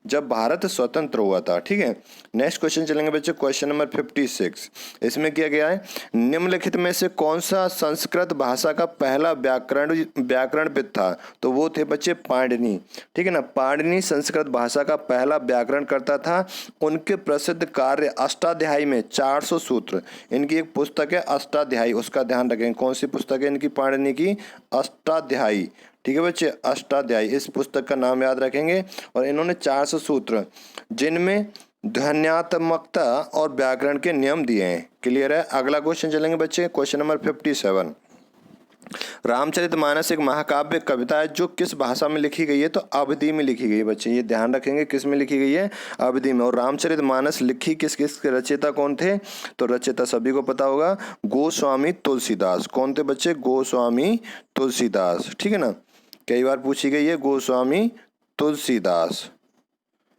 जब भारत स्वतंत्र हुआ था। ठीक है, नेक्स्ट क्वेश्चन चलेंगे बच्चे, क्वेश्चन नंबर 56। इसमें क्या गया है, निम्नलिखित में से कौन सा संस्कृत भाषा का पहला व्याकरणविद था? तो वो थे बच्चे पाणिनि। ठीक है ना, पाणिनि संस्कृत भाषा का पहला व्याकरण करता था। उनके प्रसिद्ध कार्य अष्टाध्यायी में 400 सूत्र, इनकी एक पुस्तक है अष्टाध्यायी, उसका ध्यान रखें। कौन सी पुस्तक है इनकी, पाणिनि की अष्टाध्यायी। ठीक है बच्चे, अष्टाध्यायी, इस पुस्तक का नाम याद रखेंगे। और इन्होंने 400 सूत्र जिनमें ध्वन्यात्मकता और व्याकरण के नियम दिए हैं। क्लियर है। अगला क्वेश्चन चलेंगे बच्चे, क्वेश्चन नंबर 57। रामचरितमानस एक महाकाव्य कविता है जो किस भाषा में लिखी गई है? तो अवधी में लिखी गई है बच्चे, ये ध्यान रखेंगे, किस में लिखी गई है, अवधी में। और रामचरितमानस लिखी किस किस के रचयिता कौन थे? तो रचयिता सभी को पता होगा, गोस्वामी तुलसीदास। कौन थे बच्चे? गोस्वामी तुलसीदास। ठीक है ना, कई बार पूछी गई है, गोस्वामी तुलसीदास।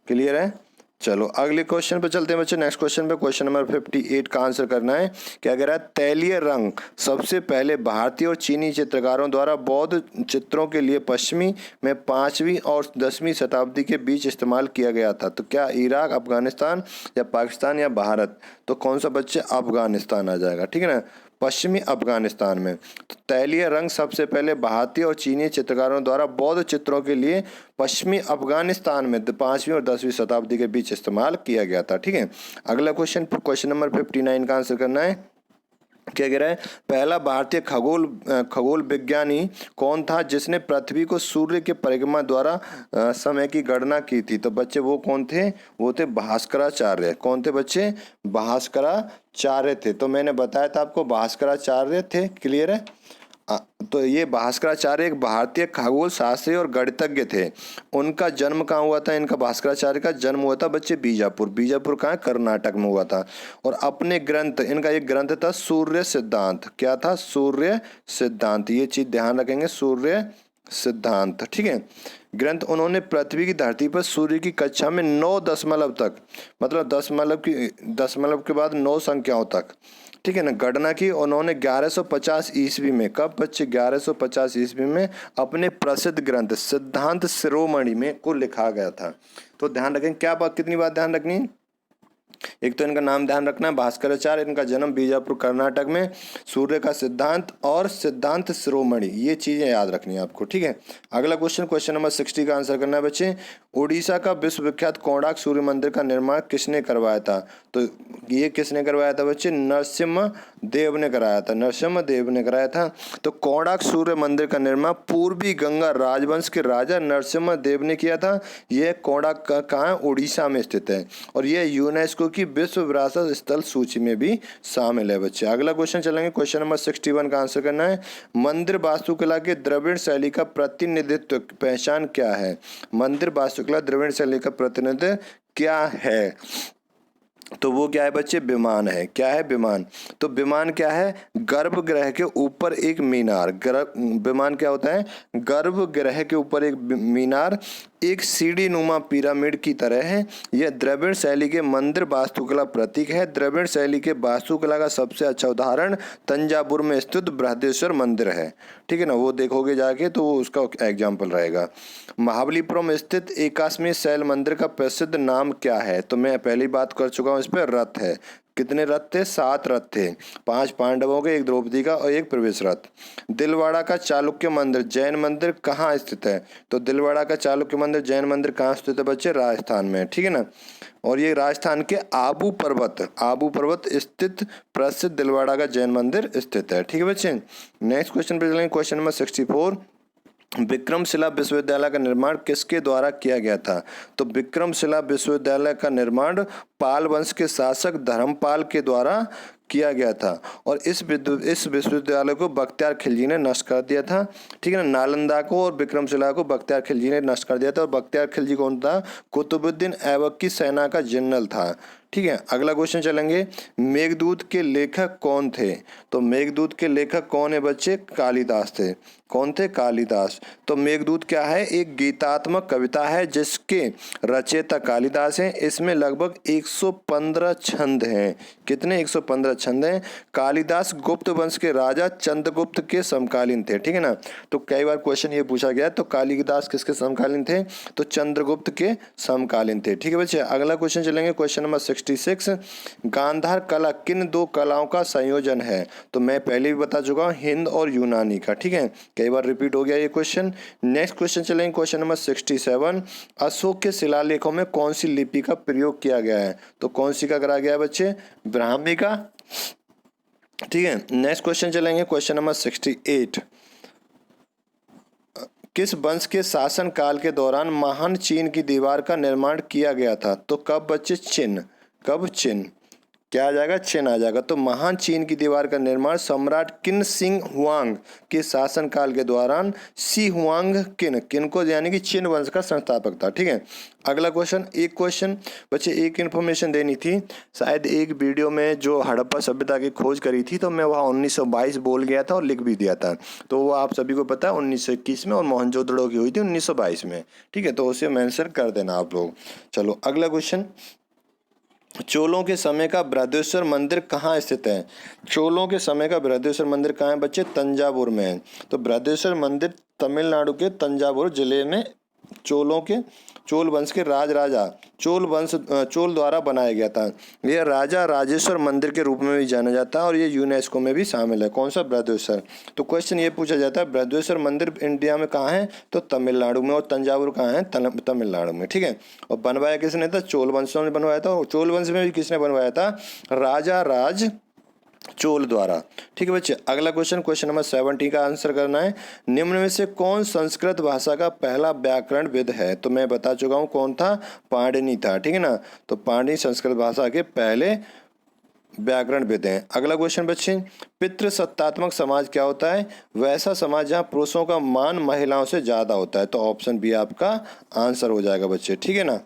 क्लियर है। चलो अगले क्वेश्चन पे चलते हैं बच्चे, नेक्स्ट क्वेश्चन पे, क्वेश्चन नंबर 58 का आंसर करना है। क्या कह रहा है, तैलीय रंग सबसे पहले भारतीय और चीनी चित्रकारों द्वारा बौद्ध चित्रों के लिए पश्चिमी में 5वीं और 10वीं शताब्दी के बीच इस्तेमाल किया गया था। तो क्या इराक, अफगानिस्तान या पाकिस्तान या भारत? तो कौन सा बच्चे, अफगानिस्तान आ जाएगा। ठीक है ना, पश्चिमी अफगानिस्तान में। तो तैलीय रंग सबसे पहले भारतीय और चीनी चित्रकारों द्वारा बौद्ध चित्रों के लिए पश्चिमी अफगानिस्तान में 5वीं और 10वीं शताब्दी के बीच इस्तेमाल किया गया था। ठीक है, अगला क्वेश्चन, क्वेश्चन नंबर 59 का आंसर करना है। क्या कह रहा है, पहला भारतीय खगोल विज्ञानी कौन था जिसने पृथ्वी को सूर्य के परिक्रमा द्वारा समय की गणना की थी? तो बच्चे वो कौन थे? वो थे भास्कराचार्य। कौन थे बच्चे? भास्कराचार्य थे। तो मैंने बताया था आपको, भास्कराचार्य थे। क्लियर है। तो ये भास्कराचार्य एक भारतीय खगोल शास्त्री और गणितज्ञ थे। उनका जन्म कहाँ हुआ था? इनका भास्कराचार्य का जन्म हुआ था बच्चे बीजापुर। बीजापुर कहाँ? कर्नाटक में हुआ था। और अपने ग्रंथ, इनका एक ग्रंथ था सूर्य सिद्धांत। क्या था? सूर्य सिद्धांत। ये चीज ध्यान रखेंगे, सूर्य सिद्धांत। ठीक है, ग्रंथ उन्होंने पृथ्वी की धरती पर सूर्य की कक्षा में 9 दशमलव तक, मतलब दशमलव के बाद 9 संख्याओं तक, ठीक है ना, गणना की। उन्होंने 1150 ईस्वी में, कब बच्चे? 1150 ईस्वी में अपने प्रसिद्ध ग्रंथ सिद्धांत शिरोमणि में को लिखा गया था। तो ध्यान रखें, क्या बात, कितनी बात ध्यान रखनी? एक तो इनका नाम ध्यान रखना है, भास्कराचार्य, इनका जन्म बीजापुर कर्नाटक में, सूर्य का सिद्धांत और सिद्धांत शिरोमणि, ये चीजें याद रखनी है आपको। ठीक है, अगला क्वेश्चन, क्वेश्चन नंबर 60 का आंसर करना है बच्चे। उड़ीसा का विश्वविख्यात कोणार्क सूर्य मंदिर का निर्माण किसने करवाया था? तो ये किसने करवाया था बच्चे? नरसिम्हा देव ने कराया था। नरसिम्हा देव ने कराया था। तो कोणार्क सूर्य मंदिर का निर्माण पूर्वी गंगा राजवंश के राजा नरसिम्हा देव ने किया था। यह कोणार्क कहाँ है? उड़ीसा में स्थित है। और यह यूनेस्को की विश्व विरासत स्थल सूची में भी शामिल है बच्चे। अगला क्वेश्चन चलेंगे, क्वेश्चन नंबर 61 का आंसर करना है। मंदिर वास्तुकला के द्रविड़ शैली का प्रतिनिधित्व पहचान क्या है? मंदिर वास्तुकला द्रविड़ शैली का प्रतिनिधित्व क्या है? तो वो क्या है बच्चे? विमान है। क्या है? विमान। तो विमान क्या है? गर्भगृह के ऊपर एक मीनार। विमान क्या होता है? गर्भगृह के ऊपर एक मीनार एक सीढ़ी नुमा पिरामिड की तरह है। यह द्रविड़ शैली के मंदिर वास्तुकला प्रतीक है। द्रविड़ शैली के वास्तुकला का सबसे अच्छा उदाहरण तंजावुर में स्थित बृहदेश्वर मंदिर है। ठीक है ना, वो देखोगे जाके तो वो उसका एग्जाम्पल रहेगा। महाबलीपुरम स्थित एकाश्मी शैल मंदिर का प्रसिद्ध नाम क्या है? तो मैं पहली बात कर चुका हूँ इस पर, रथ है। कितने रथ थे? 7 रथ थे, 5 पांडवों के, 1 द्रौपदी का और 1 प्रवेश रथ। दिलवाड़ा का चालुक्य मंदिर जैन मंदिर कहाँ स्थित है? तो दिलवाड़ा का चालुक्य मंदिर जैन मंदिर कहाँ स्थित है बच्चे? राजस्थान में। ठीक है ना, और ये राजस्थान के आबू पर्वत स्थित प्रसिद्ध दिलवाड़ा का जैन मंदिर स्थित है। ठीक है बच्चे, नेक्स्ट क्वेश्चन पे चलेंगे, क्वेश्चन नंबर 64। विक्रमशिला विश्वविद्यालय का निर्माण किसके द्वारा किया गया था? तो विक्रमशिला विश्वविद्यालय का निर्माण पाल वंश के शासक धर्मपाल के द्वारा किया गया था और इस विश्वविद्यालय को बख्तियार खिलजी ने नष्ट कर दिया था। ठीक है ना, नालंदा को और विक्रमशिला को बख्तियार खिलजी ने नष्ट कर दिया था। और बख्तियार खिलजी कौन था? कुतुबुद्दीन ऐबक की सेना का जनरल था। ठीक है, अगला क्वेश्चन चलेंगे, मेघदूत के लेखक कौन थे? तो मेघदूत के लेखक कौन है बच्चे? कालिदास थे। कौन थे? कालिदास। तो मेघदूत क्या है? एक गीतात्मक कविता है जिसके रचयिता कालिदास हैं। इसमें लगभग 115 छंद हैं। कितने? 115 छंद हैं। कालिदास गुप्त वंश के राजा चंद्रगुप्त के समकालीन थे। ठीक है ना, तो कई बार क्वेश्चन ये पूछा गया, तो कालिदास किसके समकालीन थे? तो चंद्रगुप्त के समकालीन थे। ठीक है बच्चे, अगला क्वेश्चन चलेंगे, क्वेश्चन नंबर 66, गांधार कला किन दो कलाओं का संयोजन है? तो मैं पहले भी बता चुका हूँ, हिंद और यूनानी का। ठीक है, कई बार रिपीट हो गया ये क्वेश्चन। नेक्स्ट क्वेश्चन चलेंगे, क्वेश्चन नंबर 67, अशोक के शिलालेखों में कौन सी लिपि का प्रयोग किया गया है? तो कौन सी का करा गया है बच्चे? ब्राह्मी का। ठीक है, नेक्स्ट क्वेश्चन चलेंगे, क्वेश्चन नंबर 68, किस वंश के शासन काल के दौरान महान चीन की दीवार का निर्माण किया गया था? तो कब बच्चे? चिन। कब? चिन। क्या आ जाएगा? चिन आ जाएगा। तो महान चीन की दीवार का निर्माण सम्राट किन सिंह हुआंग के शासन काल के दौरान सी हुआंग किन को यानी कि चिन वंश का संस्थापक था। ठीक है, अगला क्वेश्चन, एक क्वेश्चन बच्चे एक इन्फॉर्मेशन देनी थी। शायद एक वीडियो में जो हड़प्पा सभ्यता की खोज करी थी तो मैं वहाँ 1922 बोल गया था और लिख भी दिया था, तो वो आप सभी को पता है 1921 में, और मोहनजोदड़ो की हुई थी 1922 में। ठीक है, तो उसे मेंशन कर देना आप लोग। चलो अगला क्वेश्चन, चोलों के समय का बृहदेश्वर मंदिर कहाँ स्थित है? चोलों के समय का बृहदेश्वर मंदिर कहाँ है बच्चे? तंजावुर में है। तो बृहदेश्वर मंदिर तमिलनाडु के तंजावुर जिले में चोल वंश के राजा चोल द्वारा बनाया गया था। यह राजा राजेश्वर मंदिर के रूप में भी जाना जाता है और ये यूनेस्को में भी शामिल है। कौन सा? बृहदेश्वर। तो क्वेश्चन ये पूछा जाता है, बृहदेश्वर मंदिर इंडिया में कहाँ है? तो तमिलनाडु में। और तंजावुर कहाँ है? तमिलनाडु में। ठीक है, और बनवाया किसने था? चोल वंशों ने बनवाया था। और चोल वंश में भी किसने बनवाया था? राजा राज चोल द्वारा। ठीक है बच्चे, अगला क्वेश्चन, क्वेश्चन नंबर 70 का आंसर करना है, निम्न में से कौन संस्कृत भाषा का पहला व्याकरणविद है? तो मैं बता चुका हूँ कौन था? पाणिनि था। ठीक है ना, तो पाणिनि संस्कृत भाषा के पहले व्याकरणविद हैं। अगला क्वेश्चन बच्चे, पितृसत्तात्मक समाज क्या होता है? वैसा समाज जहाँ पुरुषों का मान महिलाओं से ज्यादा होता है। तो ऑप्शन बी आपका आंसर हो जाएगा बच्चे। ठीक है ना,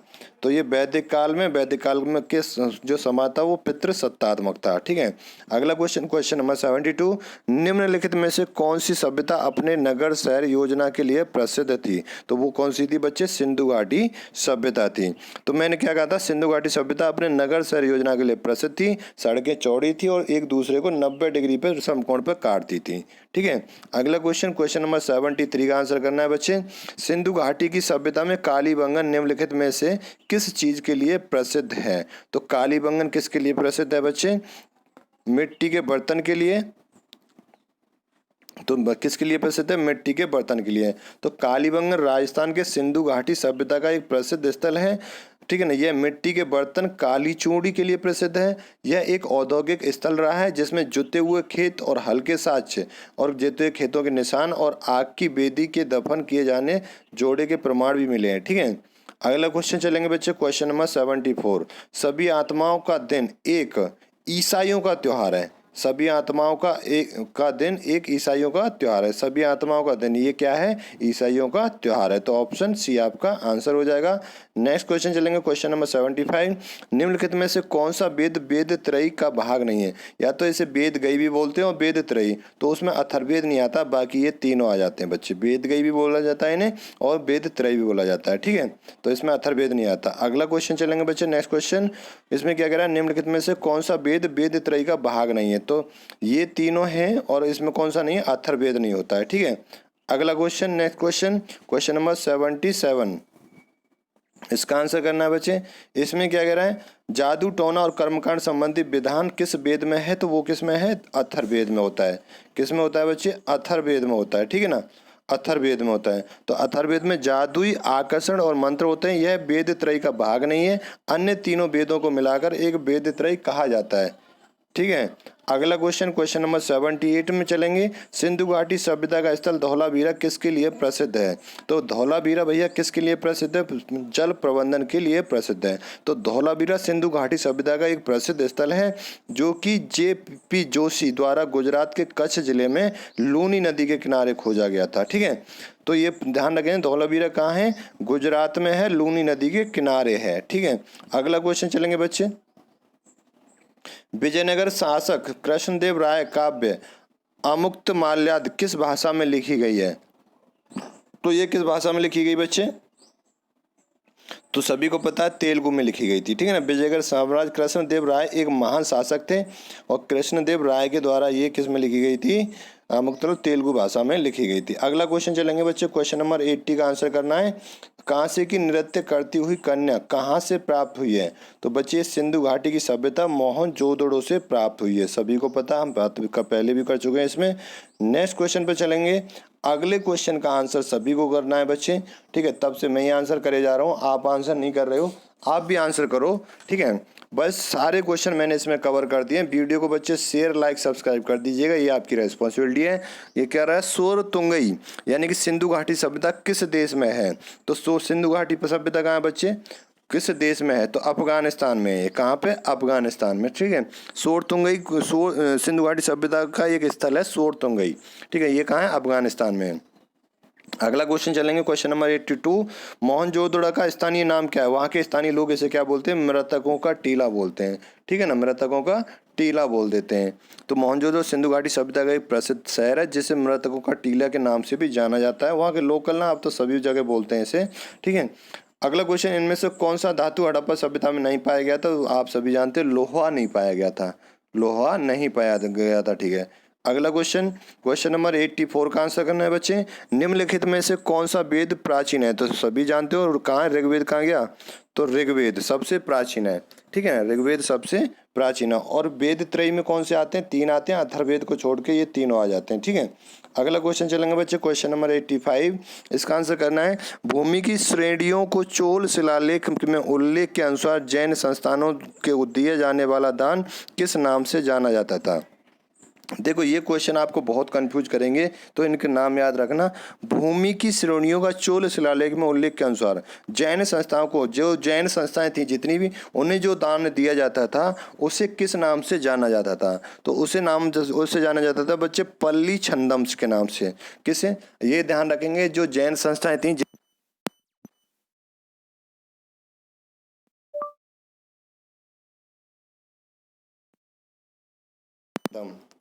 तो ये वैदिक काल में के जो समाज था वो पितृसत्तात्मक था। ठीक है, अगला क्वेश्चन, क्वेश्चन नंबर 72, निम्नलिखित में से कौन सी सभ्यता अपने नगर शहर योजना के लिए प्रसिद्ध थी? तो वो कौन सी थी बच्चे? सिंधु घाटी सभ्यता थी। तो मैंने क्या कहा था? सिंधु घाटी सभ्यता अपने नगर शहर योजना के लिए प्रसिद्ध थी। सड़कें चौड़ी थी और एक दूसरे को 90 डिग्री पे समकोण पर काटती थी। ठीक है, अगला क्वेश्चन, क्वेश्चन नंबर 73 का आंसर करना है बच्चे, सिंधु घाटी की सभ्यता में कालीबंगन निम्नलिखित में से किस चीज के लिए प्रसिद्ध है? तो कालीबंगन किसके लिए प्रसिद्ध है बच्चे? मिट्टी के बर्तन के लिए। तो किसके लिए प्रसिद्ध है? मिट्टी के बर्तन के लिए। तो कालीबंगन राजस्थान के सिंधु घाटी सभ्यता का एक प्रसिद्ध स्थल है। ठीक है ना, यह मिट्टी के बर्तन काली चूड़ी के लिए प्रसिद्ध है। यह एक औद्योगिक स्थल रहा है जिसमें जुते हुए खेत और हल्के साक्ष्य और जुते हुए खेतों के निशान और आग की वेदी के दफन किए जाने जोड़े के प्रमाण भी मिले हैं। ठीक है, अगला क्वेश्चन चलेंगे बच्चे, क्वेश्चन नंबर 74, सभी आत्माओं का दिन एक ईसाइयों का त्योहार है। सभी आत्माओं का दिन एक ईसाइयों का त्योहार है। सभी आत्माओं का दिन ये क्या है? ईसाइयों का त्योहार है। तो ऑप्शन सी आपका आंसर हो जाएगा। नेक्स्ट क्वेश्चन चलेंगे, क्वेश्चन नंबर 75, निम्नलिखित में से कौन सा वेद वेद त्रयी का भाग नहीं है? या तो इसे वेद गई भी बोलते हैं और वेद त्रयी, तो उसमें अथर्ववेद नहीं आता, बाकी ये तीनों आ जाते हैं बच्चे। वेद गई भी बोला जाता है इन्हें और वेद त्रयी भी बोला जाता है। ठीक है, तो इसमें अथर्ववेद नहीं आता। अगला क्वेश्चन चलेंगे बच्चे, नेक्स्ट क्वेश्चन, इसमें क्या कह रहा है? निम्नलिखित में से कौन सा वेद वेद त्रयी का भाग नहीं है? तो ये तीनों हैं और इसमें कौन सा नहीं है? अथर्ववेद नहीं होता है। ठीक है, अगला question, next question, question number 77, इसका आंसर करना है बच्चे। इसमें क्या कह रहा है? जादू टोना और कर्मकांड संबंधी विधान किस वेद में है? तो वो किस में है? अथर्ववेद में होता है। किस में होता है बच्चे? अथर्ववेद में होता है। ठीक है ना, अथर्ववेद में होता है। तो अथर्ववेद में जादुई आकर्षण और मंत्र होते हैं। यह वेद त्रयी का भाग नहीं है। अन्य तीनों वेदों को मिलाकर एक वेद त्रयी कहा जाता है। ठीक है, अगला क्वेश्चन, क्वेश्चन नंबर 78 में चलेंगे। सिंधु घाटी सभ्यता का स्थल धौलावीरा किसके लिए प्रसिद्ध है? तो धौलावीरा भैया किसके लिए प्रसिद्ध है? जल प्रबंधन के लिए प्रसिद्ध है। तो धौलावीरा सिंधु घाटी सभ्यता का एक प्रसिद्ध स्थल है जो कि J.P. जोशी द्वारा गुजरात के कच्छ जिले में लूनी नदी के किनारे खोजा गया था। ठीक है, तो ये ध्यान रखें, धौलावीरा कहाँ है? गुजरात में है, लूनी नदी के किनारे है। ठीक है, अगला क्वेश्चन चलेंगे बच्चे। विजयनगर शासक कृष्णदेव राय काव्य अमुक्तमाल्याद किस भाषा में लिखी गई है? तो ये किस भाषा में लिखी गई बच्चे? तो सभी को पता है तेलुगु में लिखी गई थी। ठीक है ना। विजयनगर साम्राज्य, कृष्णदेव राय एक महान शासक थे और कृष्णदेव राय के द्वारा ये किस में लिखी गई थी? मुख्यतः तेलुगु भाषा में लिखी गई थी। अगला क्वेश्चन चलेंगे बच्चे, क्वेश्चन नंबर 80 का आंसर करना है। कांसे की नृत्य करती हुई कन्या कहाँ से प्राप्त हुई है? तो बच्चे सिंधु घाटी की सभ्यता मोहनजोदड़ो से प्राप्त हुई है। सभी को पता, हम बात पहले भी कर चुके हैं इसमें। नेक्स्ट क्वेश्चन पे चलेंगे। अगले क्वेश्चन का आंसर सभी को करना है बच्चे। ठीक है, तब से मैं ही आंसर करे जा रहा हूँ, आप आंसर नहीं कर रहे हो, आप भी आंसर करो। ठीक है, बस सारे क्वेश्चन मैंने इसमें कवर कर दिए। वीडियो को बच्चे शेयर, लाइक, सब्सक्राइब कर दीजिएगा, ये आपकी रेस्पॉन्सिबिलिटी है। ये कह रहा है सोर तुंगई यानी कि सिंधु घाटी सभ्यता किस देश में है? तो सिंधु घाटी सभ्यता कहाँ है बच्चे? किस देश में है? तो अफगानिस्तान में है। कहाँ पे? अफगानिस्तान में। ठीक है, सोर तुंगई सिंधु घाटी सभ्यता का एक स्थल है सोर तुंगई। ठीक है, ये कहाँ है? अफगानिस्तान में है। अगला क्वेश्चन चलेंगे, क्वेश्चन नंबर 82। मोहनजोदड़ो का स्थानीय नाम क्या है? वहाँ के स्थानीय लोग इसे क्या बोलते हैं? मृतकों का टीला बोलते हैं। ठीक है ना, मृतकों का टीला बोल देते हैं। तो मोहनजोदड़ो सिंधु घाटी सभ्यता का एक प्रसिद्ध शहर है जिसे मृतकों का टीला के नाम से भी जाना जाता है। वहाँ के लोकल ना अब तो सभी जगह बोलते हैं इसे। ठीक है, अगला क्वेश्चन, इनमें से कौन सा धातु हड़प्पा सभ्यता में नहीं पाया गया था? तो आप सभी जानते हैं लोहा नहीं पाया गया था, लोहा नहीं पाया गया था। ठीक है, अगला क्वेश्चन, क्वेश्चन नंबर 84 का आंसर करना है बच्चे। निम्नलिखित में से कौन सा वेद प्राचीन है? तो सभी जानते हो, और कहाँ ऋग्वेद कहाँ गया? तो ऋग्वेद सबसे प्राचीन है। ठीक है, ऋग्वेद सबसे प्राचीन है। और वेद त्रयी में कौन से आते हैं? 3 आते हैं, अथर्ववेद को छोड़ के ये तीनों आ जाते हैं। ठीक है, अगला क्वेश्चन चलेंगे बच्चे, क्वेश्चन नंबर 85। इसका आंसर करना है। भूमि की श्रेणियों को चोल शिलालेख में उल्लेख के अनुसार जैन संस्थानों के दिए जाने वाला दान किस नाम से जाना जाता था? देखो ये क्वेश्चन आपको बहुत कंफ्यूज करेंगे, तो इनके नाम याद रखना। भूमि की श्रेणियों का चोल शिलालेख में उल्लेख के अनुसार जैन संस्थाओं को, जो जैन संस्थाएं थी जितनी भी, उन्हें जो दान दिया जाता था उसे किस नाम से जाना जाता था? तो उसे जाना जाता था बच्चे पल्ली छंदम्स के नाम से। किसे? ये ध्यान रखेंगे, जो जैन संस्थाएं थी,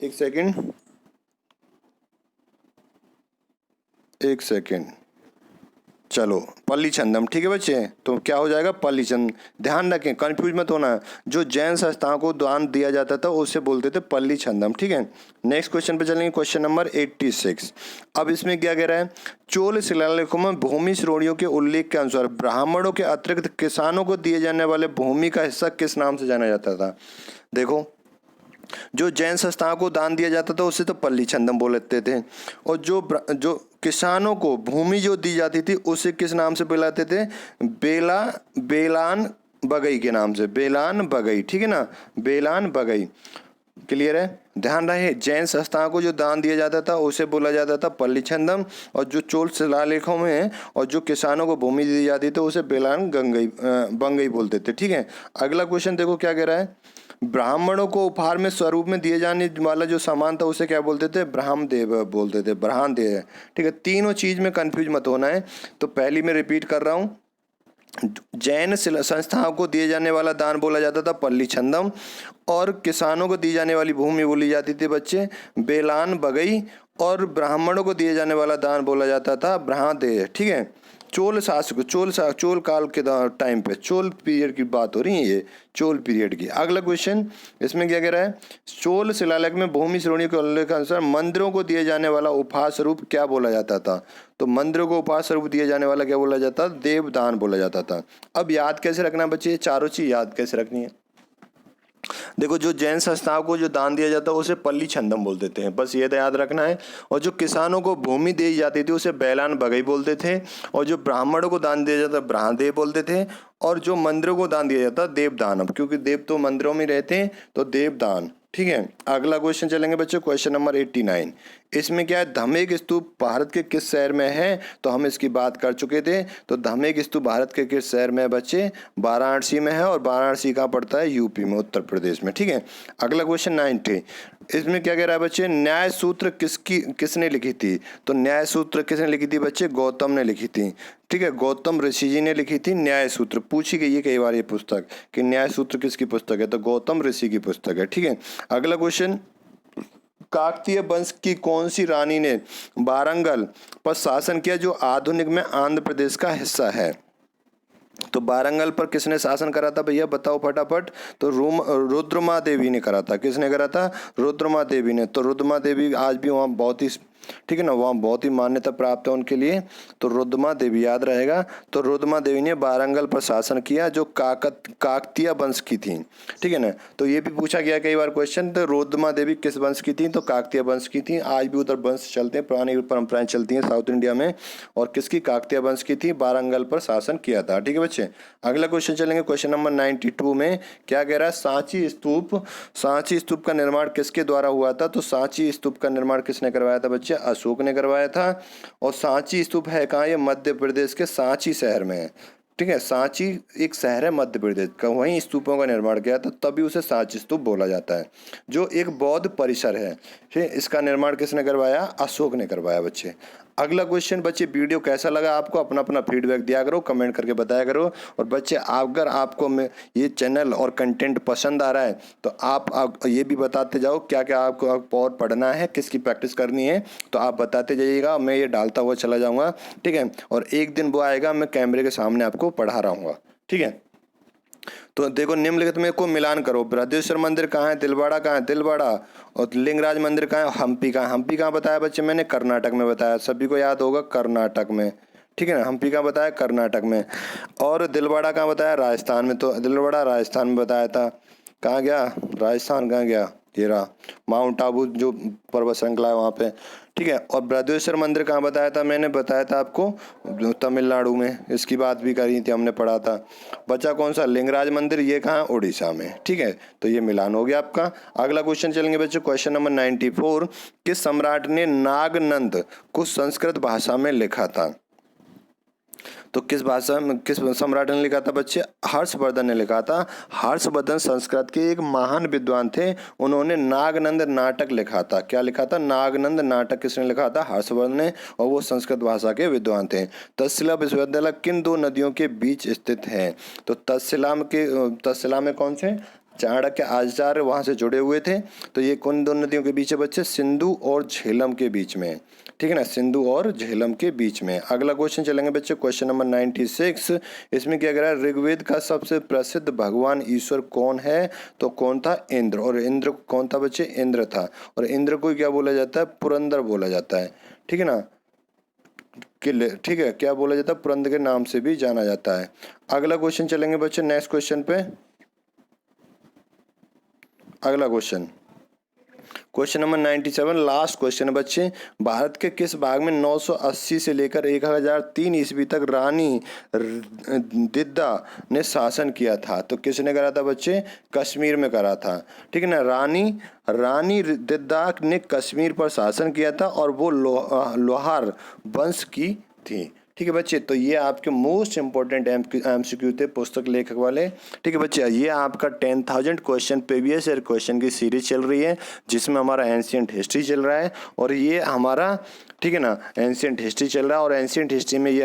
एक सेकेंड, चलो पल्ली छंदम। ठीक है बच्चे, तो क्या हो जाएगा? पल्ली छंद। ध्यान रखें, कंफ्यूज मत होना। जो जैन संस्थाओं को दान दिया जाता था उसे बोलते थे पल्ली छंदम। ठीक है, नेक्स्ट क्वेश्चन पे चलेंगे, क्वेश्चन नंबर 86। अब इसमें क्या कह रहा है? चोल शिलालेखों में भूमि श्रेणियों के उल्लेख के अनुसार ब्राह्मणों के अतिरिक्त किसानों को दिए जाने वाले भूमि का हिस्सा किस नाम से जाना जाता था? देखो, जो जैन संस्थाओं को दान दिया जाता था उसे तो पल्ली छंदम बोलते थे, और जो किसानों को भूमि जो दी जाती थी उसे किस नाम से बुलाते थे? बेलान बगई के नाम से, बेलान बगई। ठीक है ना, बेलान बगई। क्लियर है? ध्यान रहे, जैन संस्थाओं को जो दान दिया जाता था उसे बोला जाता था पल्ली छंदम, और जो चोल शिलालेखों में और जो किसानों को भूमि दी जाती थी उसे बेलान बंगई बोलते थे। ठीक है, अगला क्वेश्चन देखो क्या कह रहा है। ब्राह्मणों को उपहार में स्वरूप में दिए जाने वाला जो सामान था उसे क्या बोलते थे? ब्रह्मदेव बोलते थे, ब्रह्मदेव। ठीक है, तीनों चीज में कंफ्यूज मत होना है। तो पहली मैं रिपीट कर रहा हूँ, जैन संस्थाओं को दिए जाने वाला दान बोला जाता था पल्ली छंदम, और किसानों को दी जाने वाली भूमि बोली जाती थी बच्चे बेलान बगई, और ब्राह्मणों को दिए जाने वाला दान बोला जाता था ब्रह्मदेव। ठीक है, चोल काल के टाइम पे, चोल पीरियड की बात हो रही है, ये चोल पीरियड की। अगला क्वेश्चन, इसमें क्या कह रहा है? चोल शिलालेख में भूमि श्रेणी के उल्लेख के अनुसार मंदिरों को दिए जाने वाला उपहार स्वरूप क्या बोला जाता था? तो मंदिरों को उपहार स्वरूप दिए जाने वाला क्या बोला जाता? देवदान बोला जाता था। अब याद कैसे रखना बच्चे? चारों चीज याद कैसे रखनी है? देखो, जो जैन संस्थाओं को जो दान दिया जाता है उसे पल्ली छंदम बोल देते हैं, बस ये तो याद रखना है। और जो किसानों को भूमि दी जाती थी उसे बैलान बगई बोलते थे, और जो ब्राह्मणों को दान दिया जाता ब्रह्मदेव बोलते थे, और जो मंदिरों को दान दिया जाता देवदान। अब क्योंकि देव तो मंदिरों में रहते हैं तो देवदान। ठीक है, अगला क्वेश्चन चलेंगे बच्चों, क्वेश्चन नंबर 89। इसमें क्या है, धमेक स्तूप भारत के किस शहर में है, तो हम इसकी बात कर चुके थे। तो धमेक स्तूप भारत के किस शहर में है बच्चे, वाराणसी में है, और वाराणसी कहाँ पड़ता है, यूपी में, उत्तर प्रदेश में। ठीक है, अगला क्वेश्चन 90। इसमें क्या कह रहा है बच्चे, न्याय सूत्र किसने लिखी थी, तो न्याय सूत्र किसने लिखी थी बच्चे, गौतम ने लिखी थी। ठीक है, गौतम ऋषि जी ने लिखी थी न्याय सूत्र। पूछी गई है कई बार ये पुस्तक कि न्याय सूत्र किसकी पुस्तक है, तो गौतम ऋषि की पुस्तक है। ठीक है, अगला क्वेश्चन, काकतीय वंश की कौन सी रानी ने वारंगल पर शासन किया जो आधुनिक में आंध्र प्रदेश का हिस्सा है। तो वारंगल पर किसने शासन करा था भैया, बताओ फटाफट। तो रुद्रमा देवी ने करा था। किसने करा था, रुद्रमा देवी ने। तो रुद्रमा देवी आज भी वहाँ बहुत ही, ठीक है ना, वहाँ बहुत ही मान्यता प्राप्त है उनके लिए। तो रुद्रमा देवी याद रहेगा। तो रुद्रमा देवी ने वारंगल पर शासन किया जो काकतीय वंश की थी। ठीक है ना, तो ये भी पूछा गया कई बार क्वेश्चन। तो रुद्रमा देवी किस वंश की थी, तो काकतीय वंश की थी। आज भी उधर वंश चलते हैं, पुरानी परंपराएं चलती हैं साउथ इंडिया में। और किसकी, काकतीय वंश की थी, वारंगल पर शासन किया था। ठीक है बच्चे, अगला क्वेश्चन चलेंगे, क्वेश्चन नंबर 92 में क्या कह रहा है, सांची स्तूप का निर्माण किसके द्वारा हुआ था। तो सांची स्तूप का निर्माण किसने करवाया था बच्चे, अशोक ने करवाया था। और सांची स्तूप है कहाँ, ये मध्य प्रदेश के सांची शहर में है। ठीक है, सांची एक शहर है मध्य प्रदेश का, वहीं स्तूपों का निर्माण किया था, तभी उसे सांची स्तूप बोला जाता है, जो एक बौद्ध परिसर है। ठीक है, इसका निर्माण किसने करवाया, अशोक ने करवाया बच्चे। अगला क्वेश्चन बच्चे, वीडियो कैसा लगा आपको, अपना अपना फीडबैक दिया करो, कमेंट करके बताया करो। और बच्चे अगर आपको ये चैनल और कंटेंट पसंद आ रहा है तो आप ये भी बताते जाओ क्या क्या आपको और पढ़ना है, किसकी प्रैक्टिस करनी है, तो आप बताते जाइएगा, मैं ये डालता हुआ चला जाऊँगा। ठीक है, और एक दिन वो आएगा मैं कैमरे के सामने आपको पढ़ा रहूँगा। ठीक है, तो देखो निम्नलिखित में को मिलान करो। बृहदेश्वर मंदिर कहाँ है, दिलवाड़ा कहाँ है, दिलवाड़ा। और लिंगराज मंदिर कहाँ है, हम्पी कहाँ, हम्पी कहाँ बताया बच्चे मैंने, कर्नाटक में बताया, सभी को याद होगा, कर्नाटक में। ठीक है ना, हम्पी कहाँ बताया, कर्नाटक में। और दिलवाड़ा कहाँ बताया, राजस्थान में। तो दिलवाड़ा राजस्थान में बताया था। कहाँ गया, राजस्थान कहाँ गया, ये रहा, माउंट आबू जो पर्वत श्रृंखला है वहाँ पे। ठीक है, और बृहदेश्वर मंदिर कहाँ बताया था, मैंने बताया था आपको तमिलनाडु में, इसकी बात भी करी थी, हमने पढ़ा था। बचा कौन सा, लिंगराज मंदिर, ये कहाँ, उड़ीसा में। ठीक है, तो ये मिलान हो गया आपका। अगला क्वेश्चन चलेंगे बच्चों, क्वेश्चन नंबर 94। किस सम्राट ने नागनंद को संस्कृत भाषा में लिखा था। तो किस भाषा में, किस सम्राट ने लिखा था बच्चे, हर्षवर्धन ने लिखा था। हर्षवर्धन संस्कृत के एक महान विद्वान थे, उन्होंने नागनंद नाटक लिखा था। क्या लिखा था, नागनंद नाटक किसने लिखा था, हर्षवर्धन ने, और वो संस्कृत भाषा के विद्वान थे। तक्षशिला विश्वविद्यालय किन दो नदियों के बीच स्थित है। तो तक्षशिला में कौन से, चाणक्य आचार्य वहाँ से जुड़े हुए थे। तो ये कौन दो नदियों के बीच है बच्चे, सिंधु और झेलम के बीच में। ठीक है ना, सिंधु और झेलम के बीच में। अगला क्वेश्चन चलेंगे बच्चे, क्वेश्चन नंबर 96। इसमें क्या कह रहा है, ऋग्वेद का सबसे प्रसिद्ध भगवान ईश्वर कौन है। तो कौन था, इंद्र। और इंद्र कौन था बच्चे, इंद्र था। और इंद्र को क्या बोला जाता है, पुरंदर बोला जाता है। ठीक है ना, ठीक है, क्या बोला जाता है, पुरंदर के नाम से भी जाना जाता है। अगला क्वेश्चन चलेंगे बच्चे, नेक्स्ट क्वेश्चन पे। अगला क्वेश्चन नंबर 97, लास्ट क्वेश्चन है बच्चे। भारत के किस भाग में 980 से लेकर 1003 ईस्वी तक रानी दिद्दा ने शासन किया था। तो किसने करा था बच्चे, कश्मीर में करा था। ठीक है ना, रानी दिद्दा ने कश्मीर पर शासन किया था, और वो लोहार वंश की थी। ठीक है बच्चे, तो ये आपके मोस्ट इंपॉर्टेंट MCQ थे पुस्तक लेखक वाले। ठीक है बच्चे, ये आपका 10,000 क्वेश्चन प्रीवियस ईयर क्वेश्चन की सीरीज चल रही है, जिसमें हमारा एंशिएंट हिस्ट्री चल रहा है। और ये हमारा, ठीक है ना, एंशिएंट हिस्ट्री चल रहा है, और एंशिएंट हिस्ट्री में ये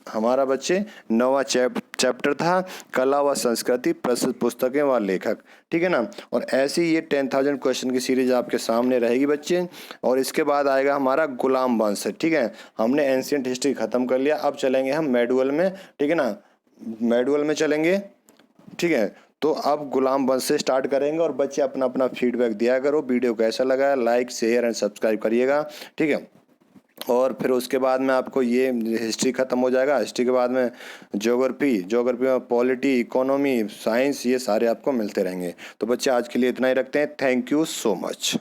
हमारा बच्चे 9वां चैप्टर था, कला व संस्कृति, प्रसिद्ध पुस्तकें व लेखक। ठीक है ना, और ऐसे ही ये 10,000 क्वेश्चन की सीरीज आपके सामने रहेगी बच्चे। और इसके बाद आएगा हमारा गुलाम वंश। ठीक है, हमने एंशिएंट हिस्ट्री खत्म कर लिया, अब चलेंगे हम मेडुअल में। ठीक है ना, मेडुअल में चलेंगे। ठीक है, तो अब गुलाम वंश से स्टार्ट करेंगे। और बच्चे अपना अपना फीडबैक दिया करो, वीडियो कैसा लगा, लाइक शेयर एंड सब्सक्राइब करिएगा। ठीक है, और फिर उसके बाद में आपको ये हिस्ट्री खत्म हो जाएगा। हिस्ट्री के बाद में ज्योग्राफी में पॉलिटी, इकोनॉमी, साइंस, ये सारे आपको मिलते रहेंगे। तो बच्चे आज के लिए इतना ही रखते हैं। Thank you so much.